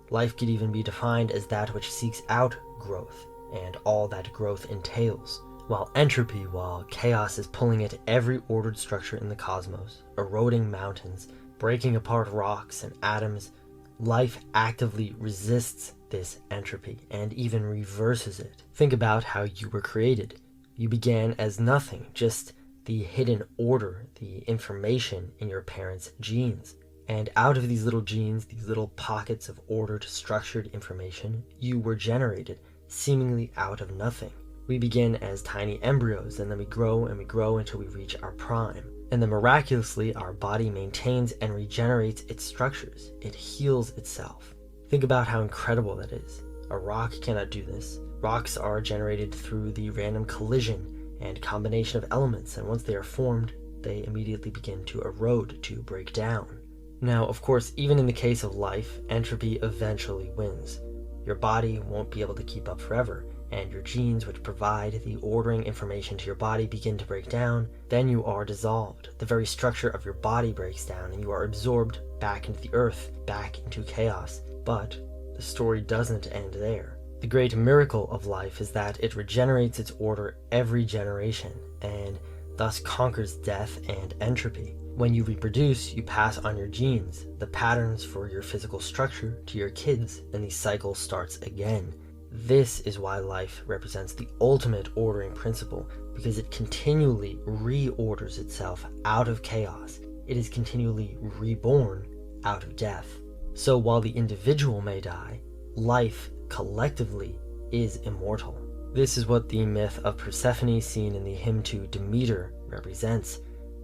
Life could even be defined as that which seeks out growth, and all that growth entails. While entropy, while chaos is pulling at every ordered structure in the cosmos, eroding mountains, breaking apart rocks and atoms, life actively resists this entropy and even reverses it. Think about how you were created. You began as nothing, just the hidden order, the information in your parents' genes. And out of these little genes, these little pockets of ordered, structured information, you were generated, seemingly out of nothing. We begin as tiny embryos, and then we grow until we reach our prime. And then miraculously, our body maintains and regenerates its structures. It heals itself. Think about how incredible that is. A rock cannot do this. Rocks are generated through the random collision and combination of elements, and once they are formed, they immediately begin to erode, to break down. Now, of course, even in the case of life, entropy eventually wins. Your body won't be able to keep up forever, and your genes, which provide the ordering information to your body, begin to break down. Then you are dissolved. The very structure of your body breaks down, and you are absorbed back into the earth, back into chaos. But the story doesn't end there. The great miracle of life is that it regenerates its order every generation, and thus conquers death and entropy. When you reproduce, you pass on your genes, the patterns for your physical structure, to your kids, and the cycle starts again. This is why life represents the ultimate ordering principle, because it continually reorders itself out of chaos. It is continually reborn out of death. So while the individual may die, life collectively is immortal. This is what the myth of Persephone, seen in the hymn to Demeter, represents.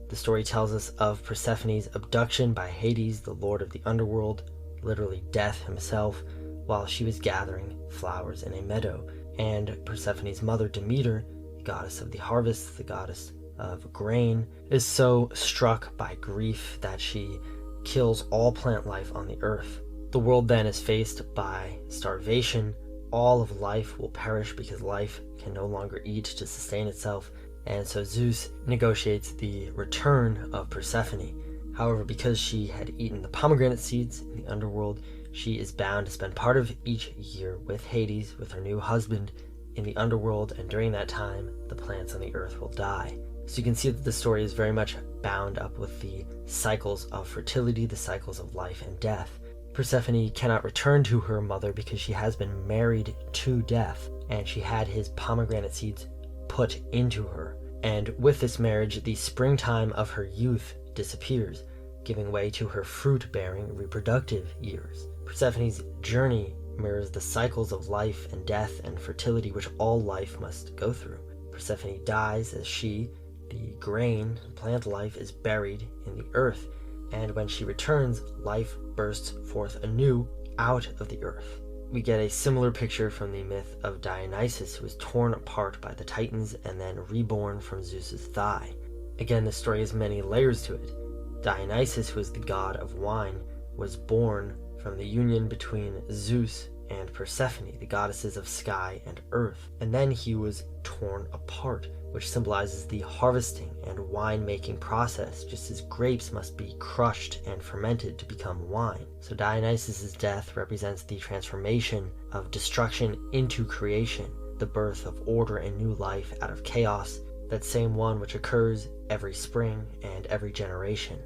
The story tells us of Persephone's abduction by Hades, the lord of the underworld, literally death himself, while she was gathering flowers in a meadow. And Persephone's mother, Demeter, the goddess of the harvest, the goddess of grain, is so struck by grief that she kills all plant life on the earth. The world then is faced by starvation. All of life will perish because life can no longer eat to sustain itself, and so Zeus negotiates the return of Persephone. However, because she had eaten the pomegranate seeds in the underworld, she is bound to spend part of each year with Hades, with her new husband, in the underworld, and during that time, the plants on the earth will die. So you can see that the story is very much bound up with the cycles of fertility, the cycles of life and death. Persephone cannot return to her mother because she has been married to death, and she had his pomegranate seeds put into her. And with this marriage, the springtime of her youth disappears, giving way to her fruit-bearing reproductive years. Persephone's journey mirrors the cycles of life and death and fertility which all life must go through. Persephone dies as she, the grain, plant life, is buried in the earth, and when she returns, life bursts forth anew out of the earth. We get a similar picture from the myth of Dionysus, who was torn apart by the Titans and then reborn from Zeus's thigh. Again, the story has many layers to it. Dionysus, who is the god of wine, was born from the union between Zeus and Persephone, the goddesses of sky and earth, and then he was torn apart, which symbolizes the harvesting and wine-making process, just as grapes must be crushed and fermented to become wine. So Dionysus' death represents the transformation of destruction into creation, the birth of order and new life out of chaos, that same one which occurs every spring and every generation.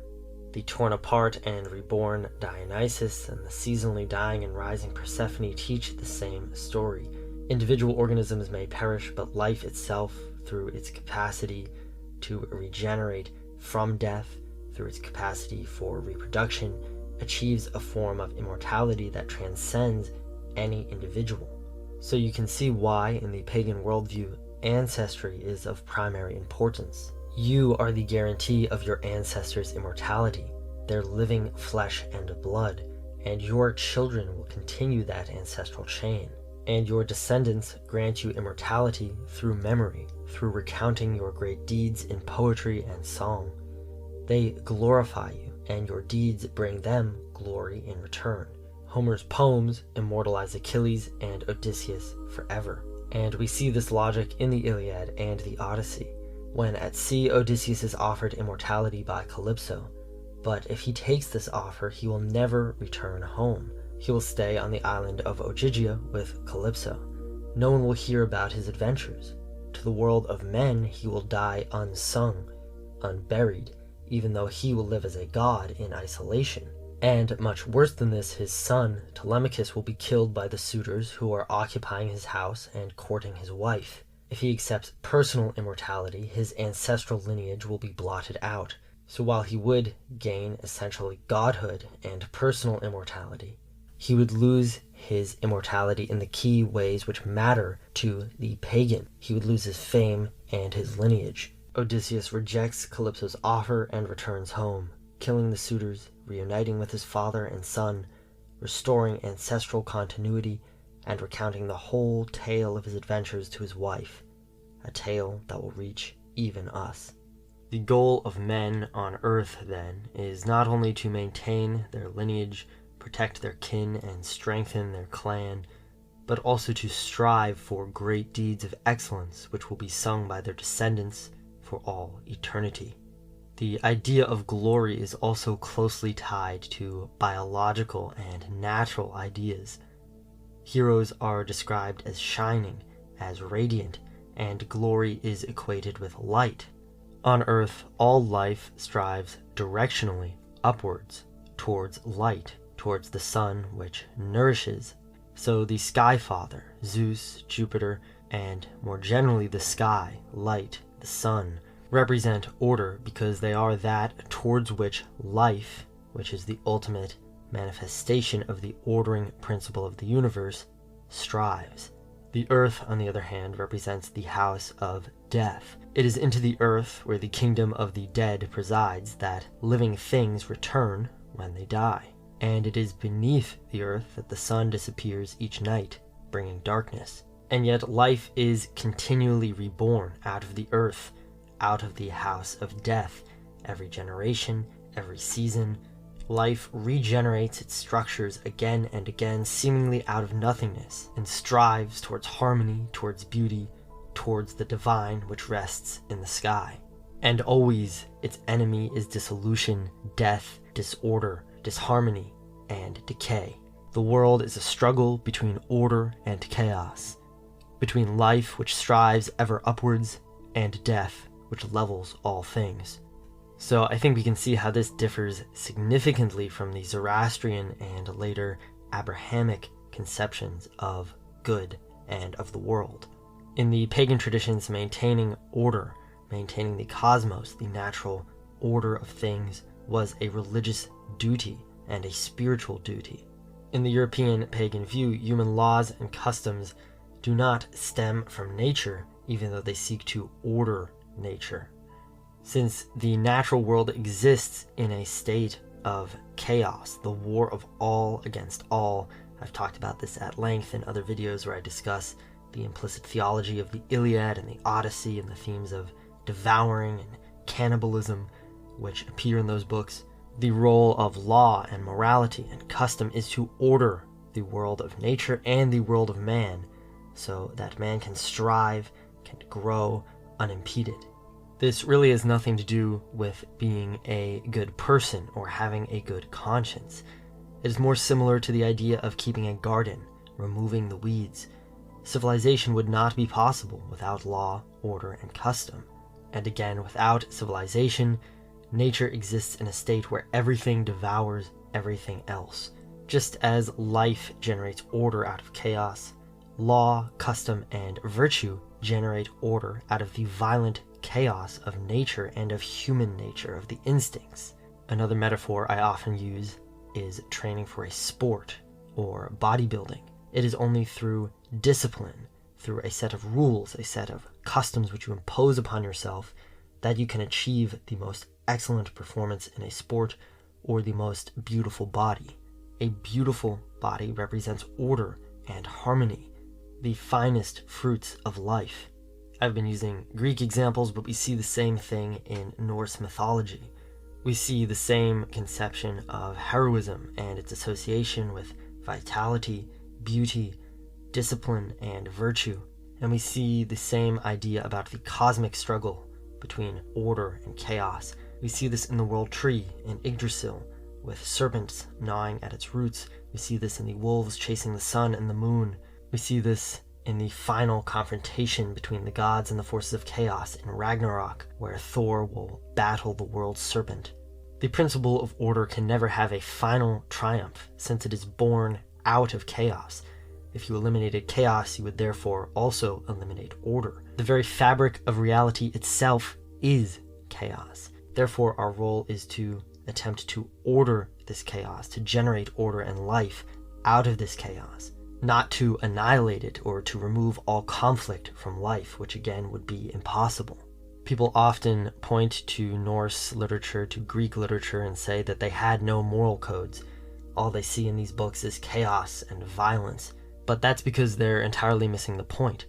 The torn apart and reborn Dionysus and the seasonally dying and rising Persephone teach the same story. Individual organisms may perish, but life itself, through its capacity to regenerate from death, through its capacity for reproduction, achieves a form of immortality that transcends any individual. So you can see why, in the pagan worldview, ancestry is of primary importance. You are the guarantee of your ancestors' immortality, their living flesh and blood, and your children will continue that ancestral chain. And your descendants grant you immortality through memory, through recounting your great deeds in poetry and song. They glorify you, and your deeds bring them glory in return. Homer's poems immortalize Achilles and Odysseus forever. And we see this logic in the Iliad and the Odyssey. When at sea, Odysseus is offered immortality by Calypso, but if he takes this offer, he will never return home. He will stay on the island of Ogygia with Calypso. No one will hear about his adventures. To the world of men, he will die unsung, unburied, even though he will live as a god in isolation. And much worse than this, his son, Telemachus, will be killed by the suitors who are occupying his house and courting his wife. If he accepts personal immortality, his ancestral lineage will be blotted out. So while he would gain essentially godhood and personal immortality, he would lose his immortality in the key ways which matter to the pagan. He would lose his fame and his lineage. Odysseus rejects Calypso's offer and returns home, killing the suitors, reuniting with his father and son, restoring ancestral continuity and recounting the whole tale of his adventures to his wife, a tale that will reach even us. The goal of men on Earth, then, is not only to maintain their lineage, protect their kin, and strengthen their clan, but also to strive for great deeds of excellence which will be sung by their descendants for all eternity. The idea of glory is also closely tied to biological and natural ideas. Heroes are described as shining, as radiant, and glory is equated with light. On Earth, all life strives directionally upwards, towards light, towards the sun, which nourishes. So the Sky Father, Zeus, Jupiter, and more generally the sky, light, the sun, represent order because they are that towards which life, which is the ultimate manifestation of the ordering principle of the universe, strives. The earth, on the other hand, represents the house of death. It is into the earth, where the kingdom of the dead presides, that living things return when they die. And it is beneath the earth that the sun disappears each night, bringing darkness. And yet life is continually reborn out of the earth, out of the house of death. Every generation, every season, life regenerates its structures again and again, seemingly out of nothingness, and strives towards harmony, towards beauty, towards the divine which rests in the sky. And always its enemy is dissolution, death, disorder, disharmony, and decay. The world is a struggle between order and chaos, between life which strives ever upwards, and death which levels all things. So I think we can see how this differs significantly from the Zoroastrian and later Abrahamic conceptions of good and of the world. In the pagan traditions, maintaining order, maintaining the cosmos, the natural order of things, was a religious duty and a spiritual duty. In the European pagan view, human laws and customs do not stem from nature, even though they seek to order nature. Since the natural world exists in a state of chaos, the war of all against all, I've talked about this at length in other videos where I discuss the implicit theology of the Iliad and the Odyssey and the themes of devouring and cannibalism which appear in those books. The role of law and morality and custom is to order the world of nature and the world of man, so that man can strive, can grow unimpeded. This really has nothing to do with being a good person or having a good conscience. It is more similar to the idea of keeping a garden, removing the weeds. Civilization would not be possible without law, order, and custom. And again, without civilization, nature exists in a state where everything devours everything else. Just as life generates order out of chaos, law, custom, and virtue generate order out of the violent chaos of nature and of human nature, of the instincts. Another metaphor I often use is training for a sport or bodybuilding. It is only through discipline, through a set of rules, a set of customs which you impose upon yourself, that you can achieve the most excellent performance in a sport or the most beautiful body. A beautiful body represents order and harmony, the finest fruits of life. I've been using Greek examples, but we see the same thing in Norse mythology. We see the same conception of heroism and its association with vitality, beauty, discipline, and virtue. And we see the same idea about the cosmic struggle between order and chaos. We see this in the world tree in Yggdrasil, with serpents gnawing at its roots. We see this in the wolves chasing the sun and the moon. We see this in the final confrontation between the gods and the forces of chaos in Ragnarok, where Thor will battle the world's serpent. The principle of order can never have a final triumph, since it is born out of chaos. If you eliminated chaos, you would therefore also eliminate order. The very fabric of reality itself is chaos. Therefore, our role is to attempt to order this chaos, to generate order and life out of this chaos, not to annihilate it or to remove all conflict from life, which again would be impossible. People often point to Norse literature, to Greek literature, and say that they had no moral codes. All they see in these books is chaos and violence, but that's because they're entirely missing the point.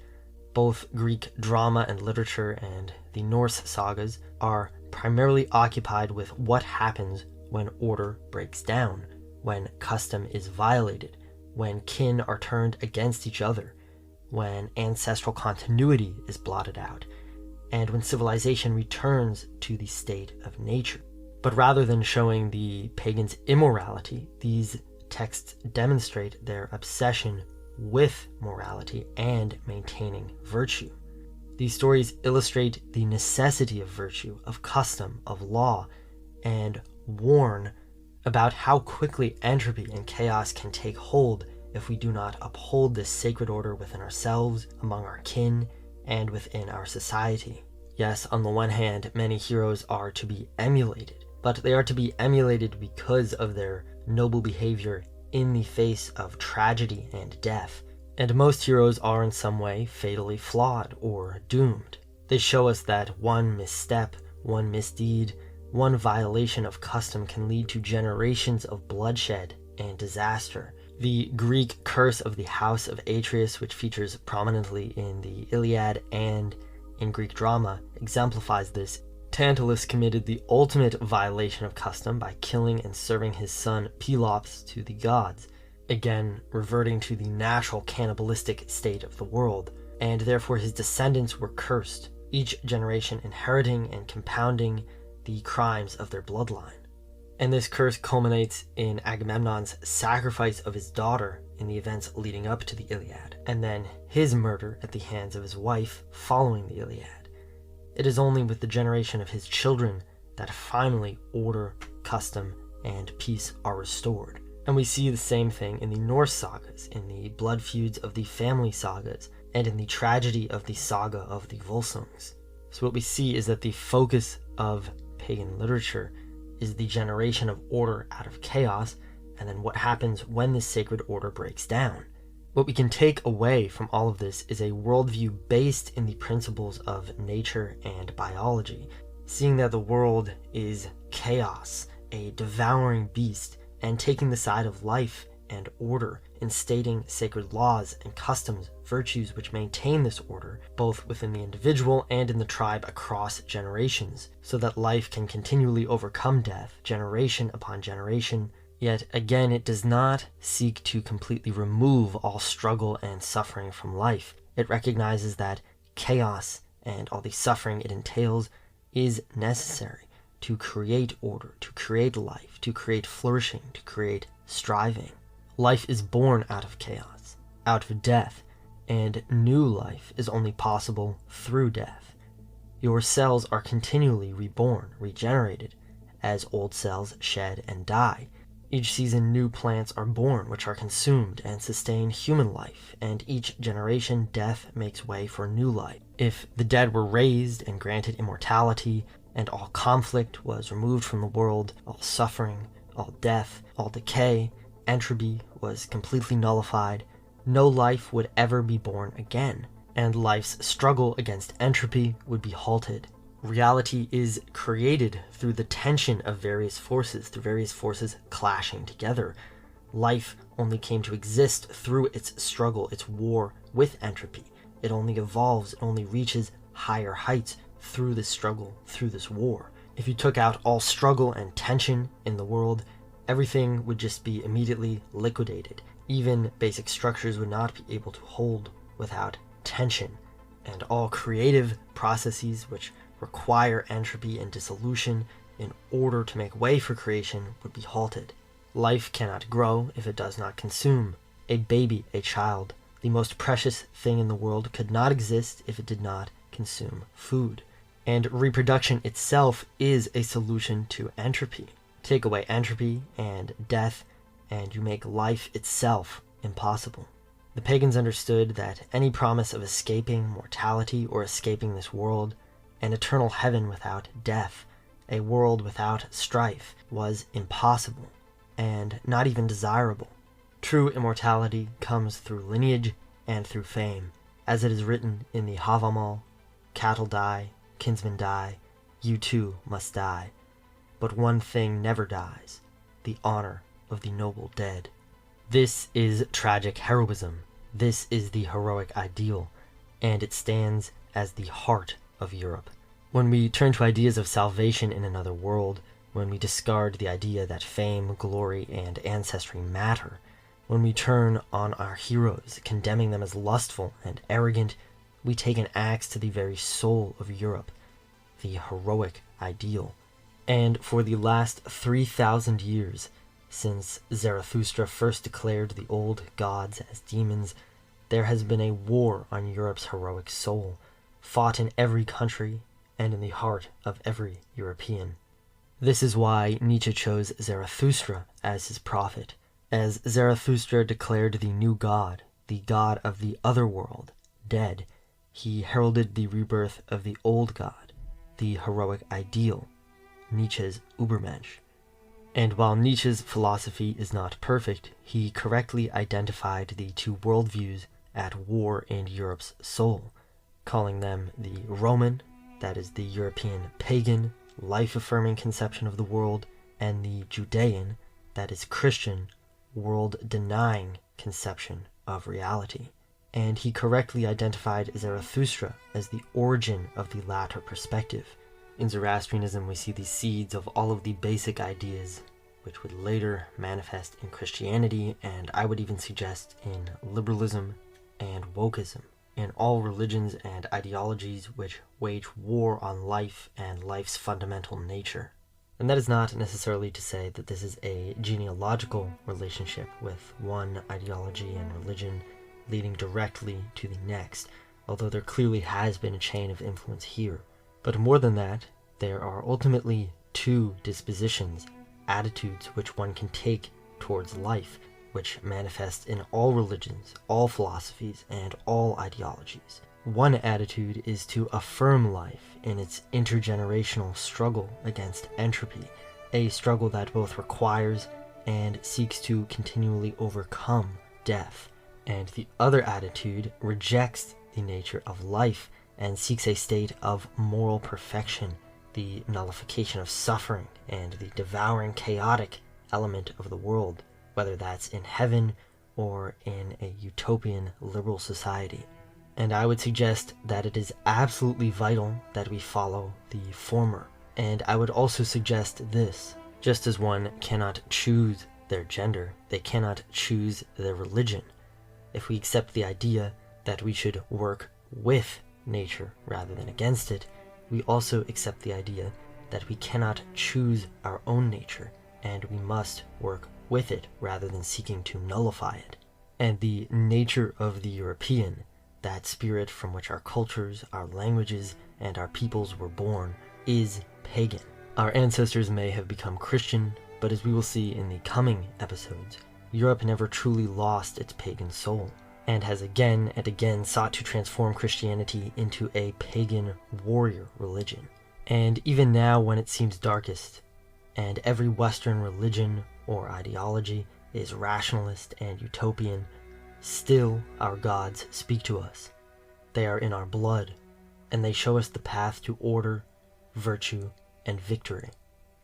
Both Greek drama and literature and the Norse sagas are primarily occupied with what happens when order breaks down, when custom is violated, when kin are turned against each other, when ancestral continuity is blotted out, and when civilization returns to the state of nature. But rather than showing the pagans' immorality, these texts demonstrate their obsession with morality and maintaining virtue. These stories illustrate the necessity of virtue, of custom, of law, and warn about how quickly entropy and chaos can take hold if we do not uphold this sacred order within ourselves, among our kin, and within our society. Yes, on the one hand, many heroes are to be emulated, but they are to be emulated because of their noble behavior in the face of tragedy and death. And most heroes are in some way fatally flawed or doomed. They show us that one misstep, one misdeed, one violation of custom can lead to generations of bloodshed and disaster. The Greek curse of the House of Atreus, which features prominently in the Iliad and in Greek drama, exemplifies this. Tantalus committed the ultimate violation of custom by killing and serving his son Pelops to the gods, again reverting to the natural cannibalistic state of the world, and therefore his descendants were cursed, each generation inheriting and compounding the crimes of their bloodline. And this curse culminates in Agamemnon's sacrifice of his daughter in the events leading up to the Iliad, and then his murder at the hands of his wife following the Iliad. It is only with the generation of his children that finally order, custom, and peace are restored. And we see the same thing in the Norse sagas, in the blood feuds of the family sagas, and in the tragedy of the saga of the Volsungs. So what we see is that the focus of pagan literature is the generation of order out of chaos, and then what happens when this sacred order breaks down. What we can take away from all of this is a worldview based in the principles of nature and biology, seeing that the world is chaos, a devouring beast, and taking the side of life and order, instating sacred laws and customs, virtues which maintain this order, both within the individual and in the tribe across generations, so that life can continually overcome death, generation upon generation. Yet again, it does not seek to completely remove all struggle and suffering from life. It recognizes that chaos and all the suffering it entails is necessary to create order, to create life, to create flourishing, to create striving. Life is born out of chaos, out of death, and new life is only possible through death. Your cells are continually reborn, regenerated, as old cells shed and die. Each season new plants are born which are consumed and sustain human life, and each generation death makes way for new life. If the dead were raised and granted immortality, and all conflict was removed from the world, all suffering, all death, all decay, entropy was completely nullified, no life would ever be born again, and life's struggle against entropy would be halted. Reality is created through the tension of various forces, through various forces clashing together. Life only came to exist through its struggle, its war with entropy. It only evolves, it only reaches higher heights through this struggle, through this war. If you took out all struggle and tension in the world, everything would just be immediately liquidated. Even basic structures would not be able to hold without tension, and all creative processes which require entropy and dissolution in order to make way for creation would be halted. Life cannot grow if it does not consume. A baby, a child, the most precious thing in the world, could not exist if it did not consume food. And reproduction itself is a solution to entropy. Take away entropy and death, and you make life itself impossible. The pagans understood that any promise of escaping mortality or escaping this world, an eternal heaven without death, a world without strife, was impossible, and not even desirable. True immortality comes through lineage and through fame, as it is written in the Havamal, cattle die, kinsmen die, you too must die. But one thing never dies, the honor of the noble dead. This is tragic heroism. This is the heroic ideal, and it stands as the heart of Europe. When we turn to ideas of salvation in another world, when we discard the idea that fame, glory, and ancestry matter, when we turn on our heroes, condemning them as lustful and arrogant, we take an axe to the very soul of Europe, the heroic ideal. And for the last 3,000 years, since Zarathustra first declared the old gods as demons, there has been a war on Europe's heroic soul, fought in every country and in the heart of every European. This is why Nietzsche chose Zarathustra as his prophet. As Zarathustra declared the new god, the god of the other world, dead, he heralded the rebirth of the old god, the heroic ideal, Nietzsche's Übermensch. And while Nietzsche's philosophy is not perfect, he correctly identified the two worldviews at war in Europe's soul, calling them the Roman, that is the European pagan, life-affirming conception of the world, and the Judean, that is Christian, world-denying conception of reality. And he correctly identified Zarathustra as the origin of the latter perspective. In Zoroastrianism, we see the seeds of all of the basic ideas, which would later manifest in Christianity, and I would even suggest in liberalism and wokeism, in all religions and ideologies which wage war on life and life's fundamental nature. And that is not necessarily to say that this is a genealogical relationship with one ideology and religion leading directly to the next, although there clearly has been a chain of influence here. But more than that, there are ultimately two dispositions, attitudes which one can take towards life, which manifest in all religions, all philosophies, and all ideologies. One attitude is to affirm life in its intergenerational struggle against entropy, a struggle that both requires and seeks to continually overcome death. And the other attitude rejects the nature of life and seeks a state of moral perfection, the nullification of suffering, and the devouring chaotic element of the world, whether that's in heaven or in a utopian liberal society. And I would suggest that it is absolutely vital that we follow the former. And I would also suggest this: just as one cannot choose their gender, they cannot choose their religion. If we accept the idea that we should work with nature rather than against it, we also accept the idea that we cannot choose our own nature, and we must work with it rather than seeking to nullify it. And the nature of the European, that spirit from which our cultures, our languages, and our peoples were born, is pagan. Our ancestors may have become Christian, but as we will see in the coming episodes, Europe never truly lost its pagan soul, and has again and again sought to transform Christianity into a pagan warrior religion. And even now, when it seems darkest, and every Western religion or ideology is rationalist and utopian, still our gods speak to us. They are in our blood, and they show us the path to order, virtue, and victory,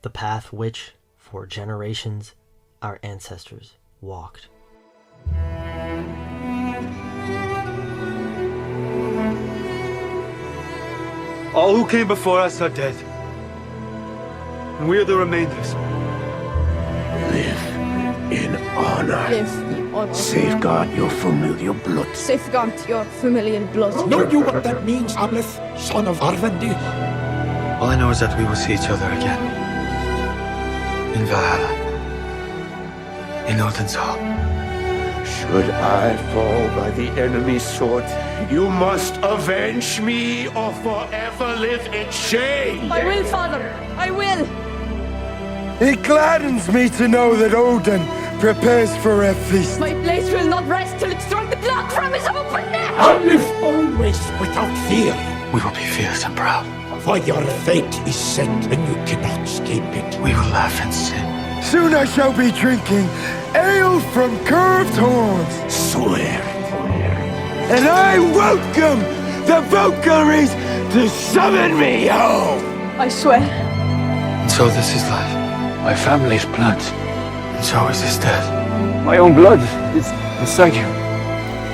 the path which, for generations, our ancestors walked. All who came before us are dead, and we are the remainders. Live in honor. Live in honor. Safeguard your familiar blood. Safeguard your familial blood. Know you what that means, Amleth, son of Arvendi? All I know is that we will see each other again. In Valhalla. In Odin's Hall. Should I fall by the enemy's sword, you must avenge me or forever live in shame. I will, Father. I will. It gladdens me to know that Odin prepares for a feast. My blade will not rest till it's drunk the blood from his open neck. I live always without fear, We will be fierce and proud. for your fate is set and you cannot escape it. We will laugh and sing. Soon I shall be drinking ale from curved horns. Swear. And I welcome the Valkyries to summon me home. I swear. And so this is life. My family's blood. And So is his death. My own blood is inside you.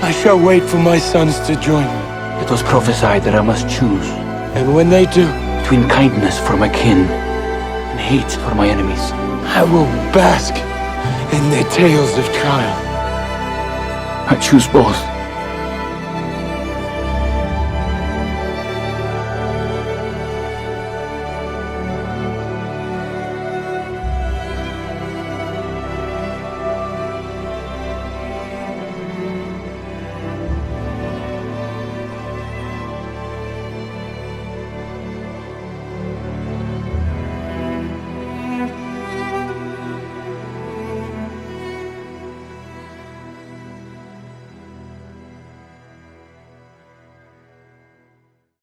I shall wait for my sons to join me. It was prophesied that I must choose And when they do, between kindness for my kin and hate for my enemies. I will bask in their tales of triumph. I choose both.